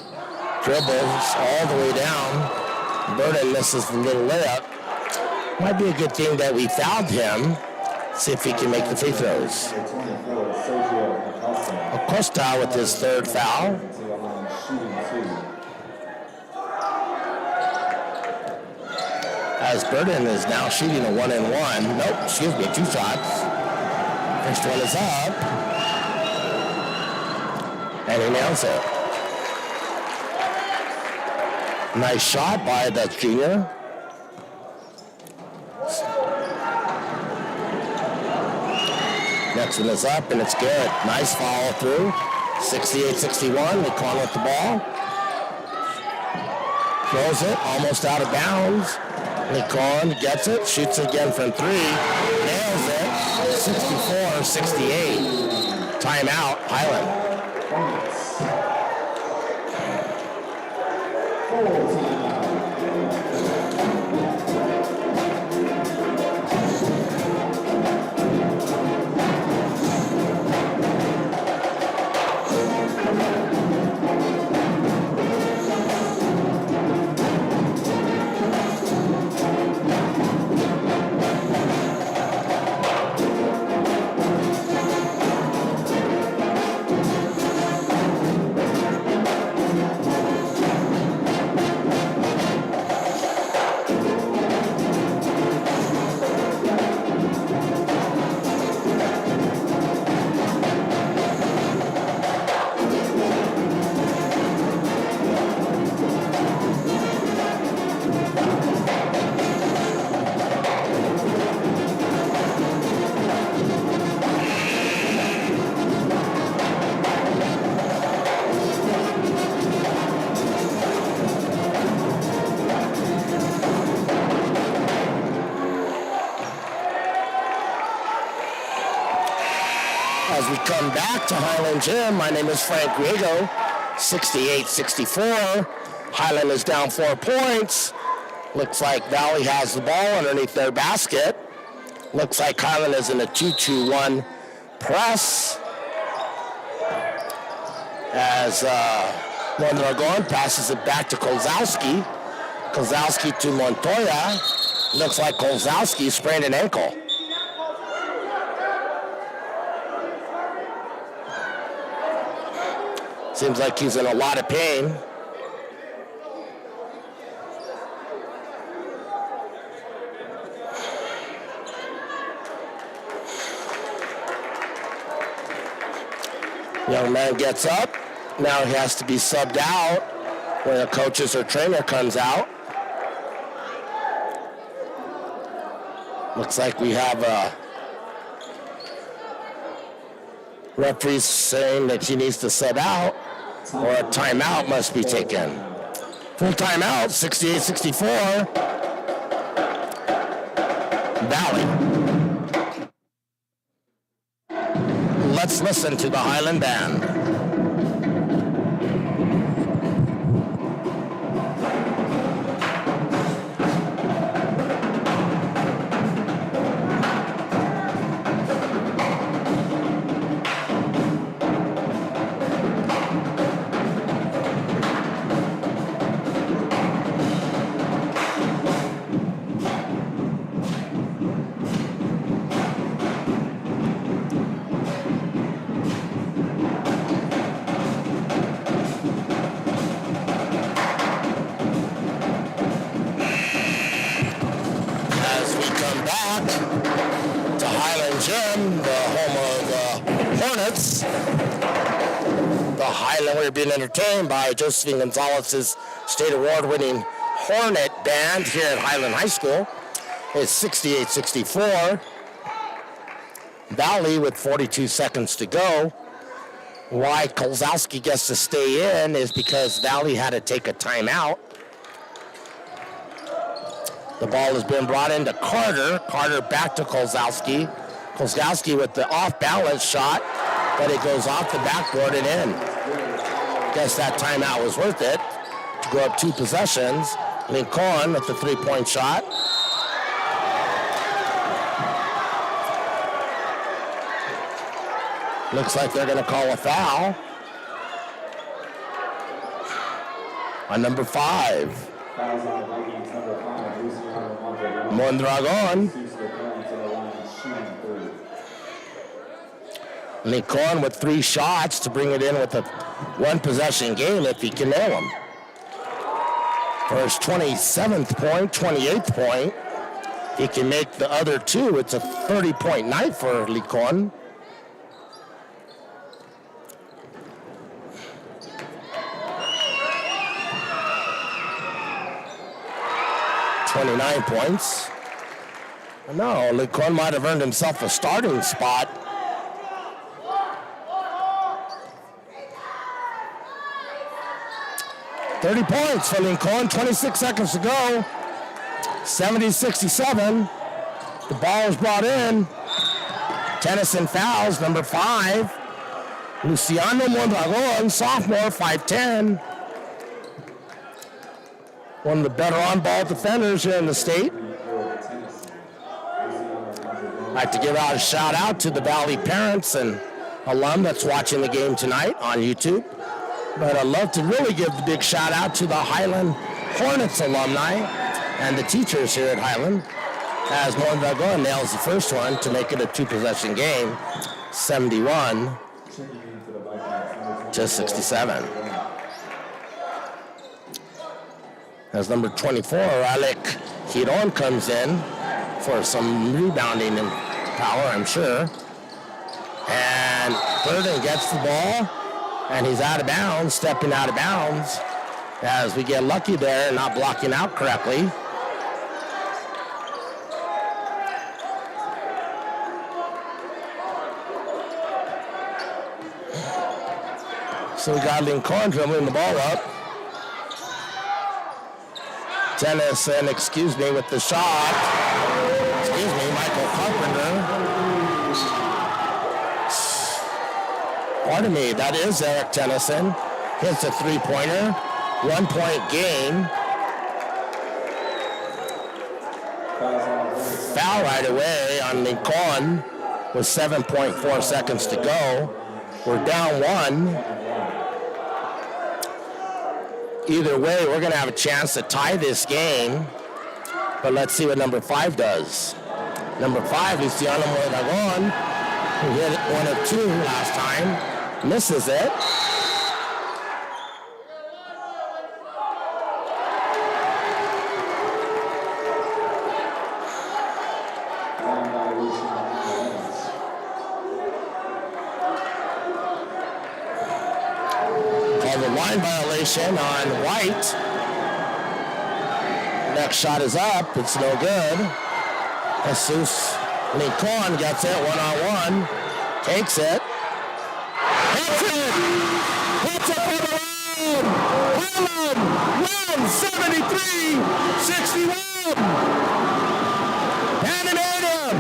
dribbles all the way down. Burden misses the little layup. Might be a good thing that we fouled him. See if he can make the free throws. Acosta with his 3rd foul. As Burden is now shooting a 1-and-1. Nope, excuse me, 2 shots. First one is up. And he nails it. Nice shot by the junior. Next one is up, and it's good. Nice follow through. 68-61. Lincoln with the ball. Throws it, almost out of bounds. Lincoln gets it, shoots again from 3. Nails it. 64-68. Timeout, Highland. As we come back to Highland Gym, my name is Frank Riego, 68-64. Highland is down 4 points. Looks like Valley has the ball underneath their basket. Looks like Highland is in a 2-2-1 press. As Mondragon passes it back to Kozlowski. Kozlowski to Montoya. Looks like Kozlowski sprained an ankle. Seems like he's in a lot of pain. Young man gets up. Now he has to be subbed out when the coaches or trainer comes out. Looks like we have referees saying that he needs to sub out, or a timeout must be taken. Full timeout, 68-64. Valley. Let's listen to the Highland Band. We're being entertained by Josephine Gonzalez's state award-winning Hornet Band here at Highland High School. It's 68-64. Valley with 42 seconds to go. Why Kolzowski gets to stay in is because Valley had to take a timeout. The ball has been brought into Carter. Carter back to Kolzowski. Kolzowski with the off-balance shot, but it goes off the backboard and in. Guess that timeout was worth it to go up 2 possessions. Lincoln with the 3-point shot. Looks like they're going to call a foul on number 5. Mondragon. Lincoln with 3 shots to bring it in with a 1-possession game if he can nail them. For his 27th point, 28th point, he can make the other 2. It's a 30-point night for Lincoln. $29 points. No, Lincoln might have earned himself a starting spot. $30 points for Lincoln, 26 seconds to go. 70-67. The ball is brought in. Tennyson fouls, number 5. Luciano Mondragon, sophomore, 5'10". One of the better on-ball defenders here in the state. I'd like to give out a shout-out to the Valley parents and alum that's watching the game tonight on YouTube. But I'd love to really give the big shout out to the Highland Hornets alumni and the teachers here at Highland, as Mondragon nails the first one to make it a 2-possession game, 71-67. As number 24, Alec Hiron comes in for some rebounding and power, I'm sure. And Burden gets the ball. And he's out of bounds, stepping out of bounds, as we get lucky there, not blocking out correctly. So we got Lincoln dribbling the ball up. Tennyson, with the shot. Michael Carpenter. Pardon me, that is Eric Tennyson. Hits a 3-pointer, 1-point game. Foul right away on Lincoln with 7.4 seconds to go. We're down 1. Either way, we're going to have a chance to tie this game. But let's see what number 5 does. Number 5, Luciano Mondragon, who hit 1 of 2 last time. Misses it. Call the line violation on White. Next shot is up. It's no good. Jesus Lincoln gets it one-on-one. Takes it. Hits it! Hits it for the road! Highland wins 73-61! And an anthem!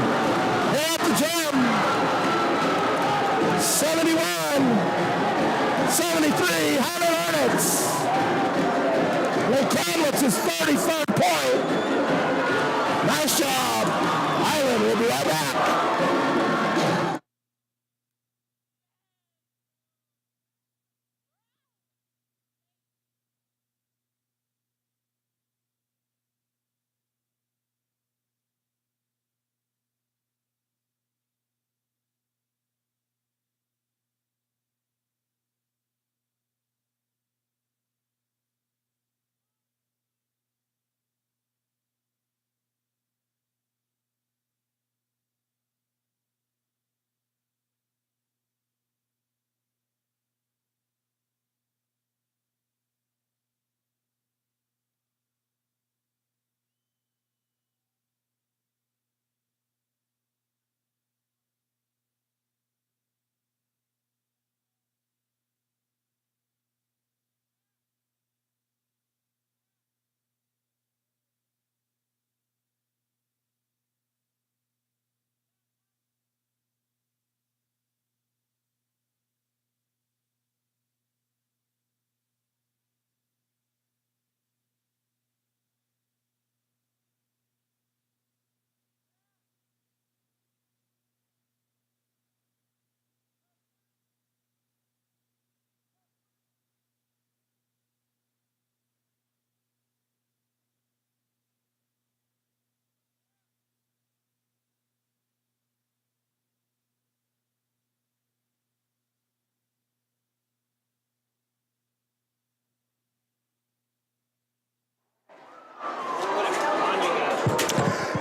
They're at the gym! 71-73, Highland Hornets! Lincoln with his 33rd point. Nice job. Highland will be right back.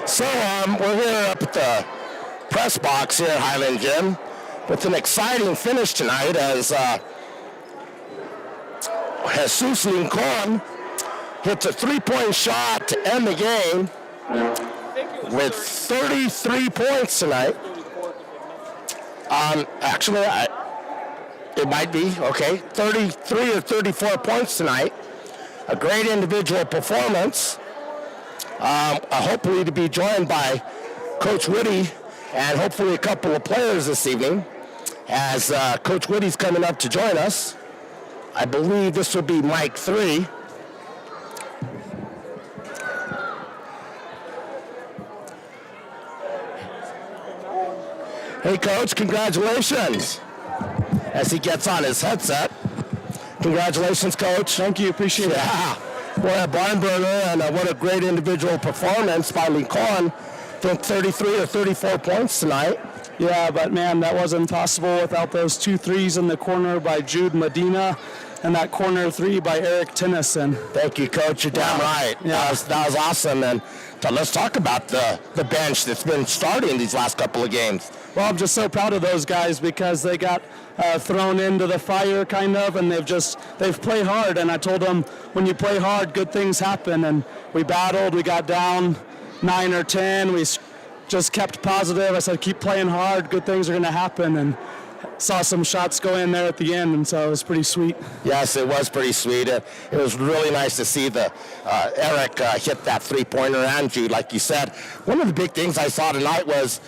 So we're here up at the press box here at Highland Gym with an exciting finish tonight as Jesus Lincoln hits a three-point shot to end the game with 33 points tonight. Actually, it might be, okay, 33 or 34 points tonight. A great individual performance. Hopefully to be joined by Coach Woody and hopefully a couple of players this evening as Coach Woody's coming up to join us. I believe this will be Mike 3. Hey Coach, congratulations as he gets on his headset. Congratulations, Coach. Thank you, appreciate it. Yeah. What a barn burner and what a great individual performance by Lincoln. I think 33 or 34 points tonight. Yeah, but man, that wasn't possible without those 2 threes in the corner by Jude Medina and that corner 3 by Eric Tennyson. Thank you, Coach. You're damn right. Yeah. That was awesome. And so let's talk about the bench that's been starting these last couple of games. Well, I'm just so proud of those guys because they got thrown into the fire kind of, and they've played hard. And I told them, when you play hard, good things happen. And we battled. We got down 9 or 10. We just kept positive. I said, keep playing hard. Good things are going to happen. And saw some shots go in there at the end, and so it was pretty sweet. Yes, it was pretty sweet. It was really nice to see Eric hit that three-pointer, and Jude, like you said. One of the big things I saw tonight was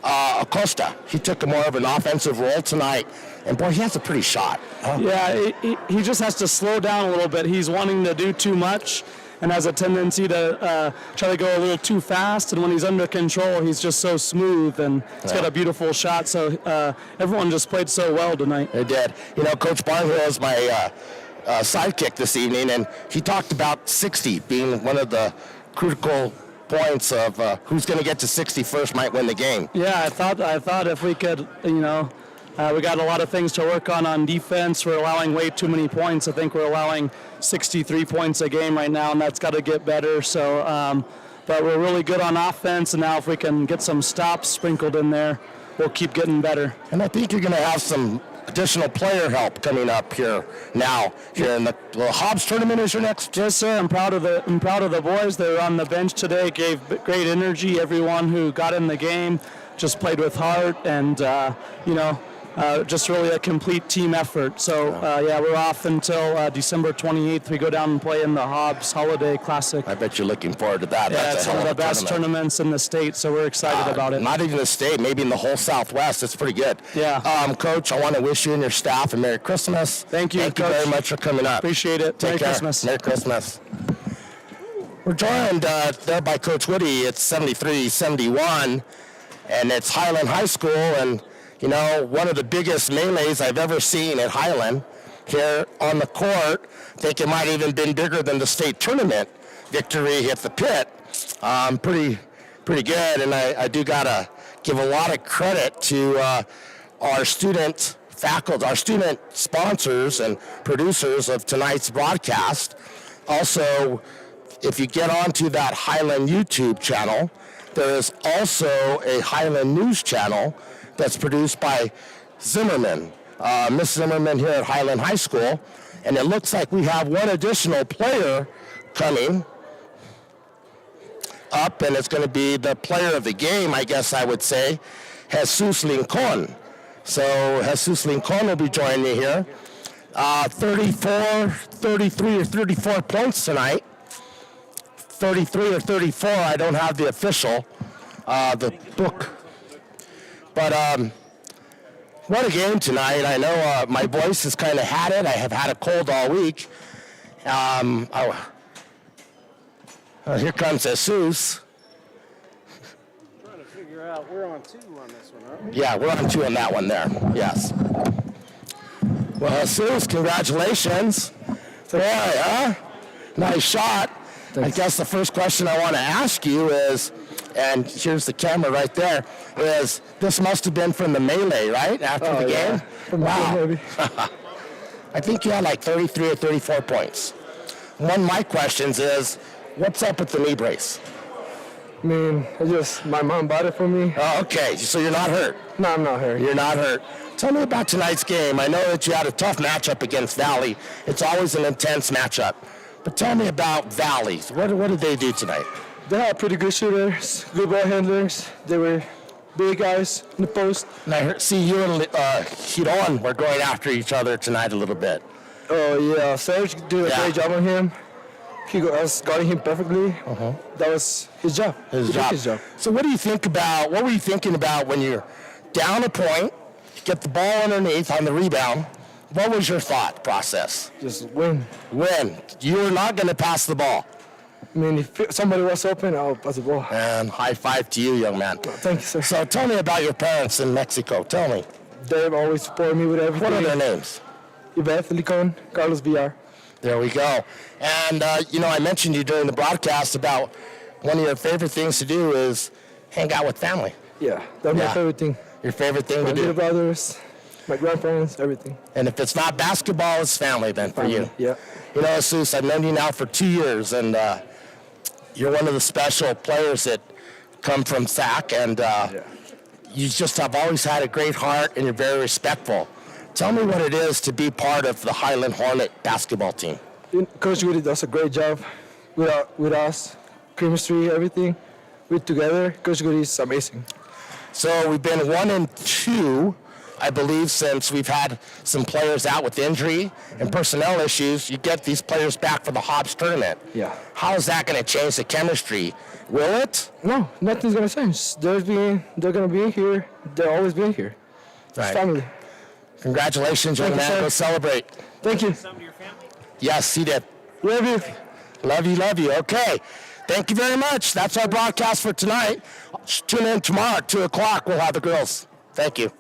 Acosta. He took more of an offensive role tonight, and boy, he has a pretty shot. Yeah, he just has to slow down a little bit. He's wanting to do too much and has a tendency to try to go a little too fast, and when he's under control, he's just so smooth, and he's got a beautiful shot, so everyone just played so well tonight. They did. You know, Coach Barnhill is my sidekick this evening, and he talked about 60 being one of the critical points of who's going to get to 60 first might win the game. Yeah, I thought if we could, we got a lot of things to work on defense. We're allowing way too many points. I think we're allowing 63 points a game right now, and that's got to get better. So, but we're really good on offense, and now if we can get some stops sprinkled in there, we'll keep getting better. And I think you're going to have some additional player help coming up here now. Here in the Hobbs tournament is your next. Yes, sir. I'm proud of the boys. They were on the bench today, gave great energy. Everyone who got in the game just played with heart, and just really a complete team effort. So we're off until December 28th. We go down and play in the Hobbs Holiday Classic. I bet you're looking forward to that. Yeah, That's it's a hell one of of the a best tournament. tournaments in the state, so we're excited about it. Not even the state, maybe in the whole Southwest. It's pretty good. Yeah. Coach, I want to wish you and your staff a Merry Christmas. Thank you, Thank you Coach. very much for coming up. Appreciate it. Take Merry care. Christmas. Merry Christmas. We're joined there by Coach Woody. It's 73-71, and it's Highland High School, and one of the biggest melees I've ever seen at Highland here on the court. I think it might have even been bigger than the state tournament victory at the pit. Pretty good, and I do gotta give a lot of credit to our student faculty, our student sponsors and producers of tonight's broadcast. Also, if you get onto that Highland YouTube channel, there is also a Highland News channel that's produced by Zimmerman, Miss Zimmerman here at Highland High School. And it looks like we have one additional player coming up, and it's going to be the player of the game, I guess I would say, Jesus Lincoln. So Jesus Lincoln will be joining me here. 33 or 34 points tonight. 33 or 34, I don't have the official, the book. But what a game tonight. I know my voice has kind of had it. I have had a cold all week. Here comes Jesus. Trying to figure out, we're on 2 on this one, aren't we? Yeah, we're on 2 on that one there. Yes. Well, Jesus, congratulations. Boy, huh? Nice shot. Thanks. I guess the first question I want to ask you is, and here's the camera right there, is this must have been from the melee, right? After the game? From the game, maybe. I think you had like 33 or 34 points. One of my questions is, what's up with the knee brace? I mean, my mom bought it for me. Oh, okay, so you're not hurt. No, I'm not hurt. You're not hurt. Tell me about tonight's game. I know that you had a tough matchup against Valley. It's always an intense matchup. But tell me about Valley. What did they do tonight? They had pretty good shooters, good ball handlers. They were big guys in the post. And I see you and Hiron were going after each other tonight a little bit. Oh, yeah. Serge did a great job on him. I was guarding him perfectly. That was his job. He did his job. So what were you thinking about when you're down a point, get the ball underneath on the rebound? What was your thought process? Just win. Win. You were not going to pass the ball. I mean, if somebody was open, I'll pass the ball. And high five to you, young man. Thank you, sir. So tell me about your parents in Mexico. Tell me. They've always supported me with everything. What are their names? Yvette Licon, Carlos Villar. There we go. And, I mentioned you during the broadcast about one of your favorite things to do is hang out with family. Yeah, that's my favorite thing. Your favorite thing My to little do. brothers, my grandparents, everything. And if it's not basketball, it's family then for you. Yeah. Jesus, I've known you now for 2 years, and you're one of the special players that come from SAC, and you just have always had a great heart, and you're very respectful. Tell me what it is to be part of the Highland Hornet basketball team. Coach Woody does a great job with us, chemistry, everything. We're together. Coach Woody is amazing. So we've been 1-2, I believe, since we've had some players out with injury and personnel issues. You get these players back for the Hobbs tournament. Yeah. How is that going to change the chemistry? Will it? No, nothing's going to change. They're going to be here. They're always been here. Right. It's family. Congratulations, young Thank you, man. sir. Go celebrate. Thank you. Some to your family? Yes, he did. Love you. Love you. Okay. Thank you very much. That's our broadcast for tonight. Tune in tomorrow at 2 o'clock. We'll have the girls. Thank you.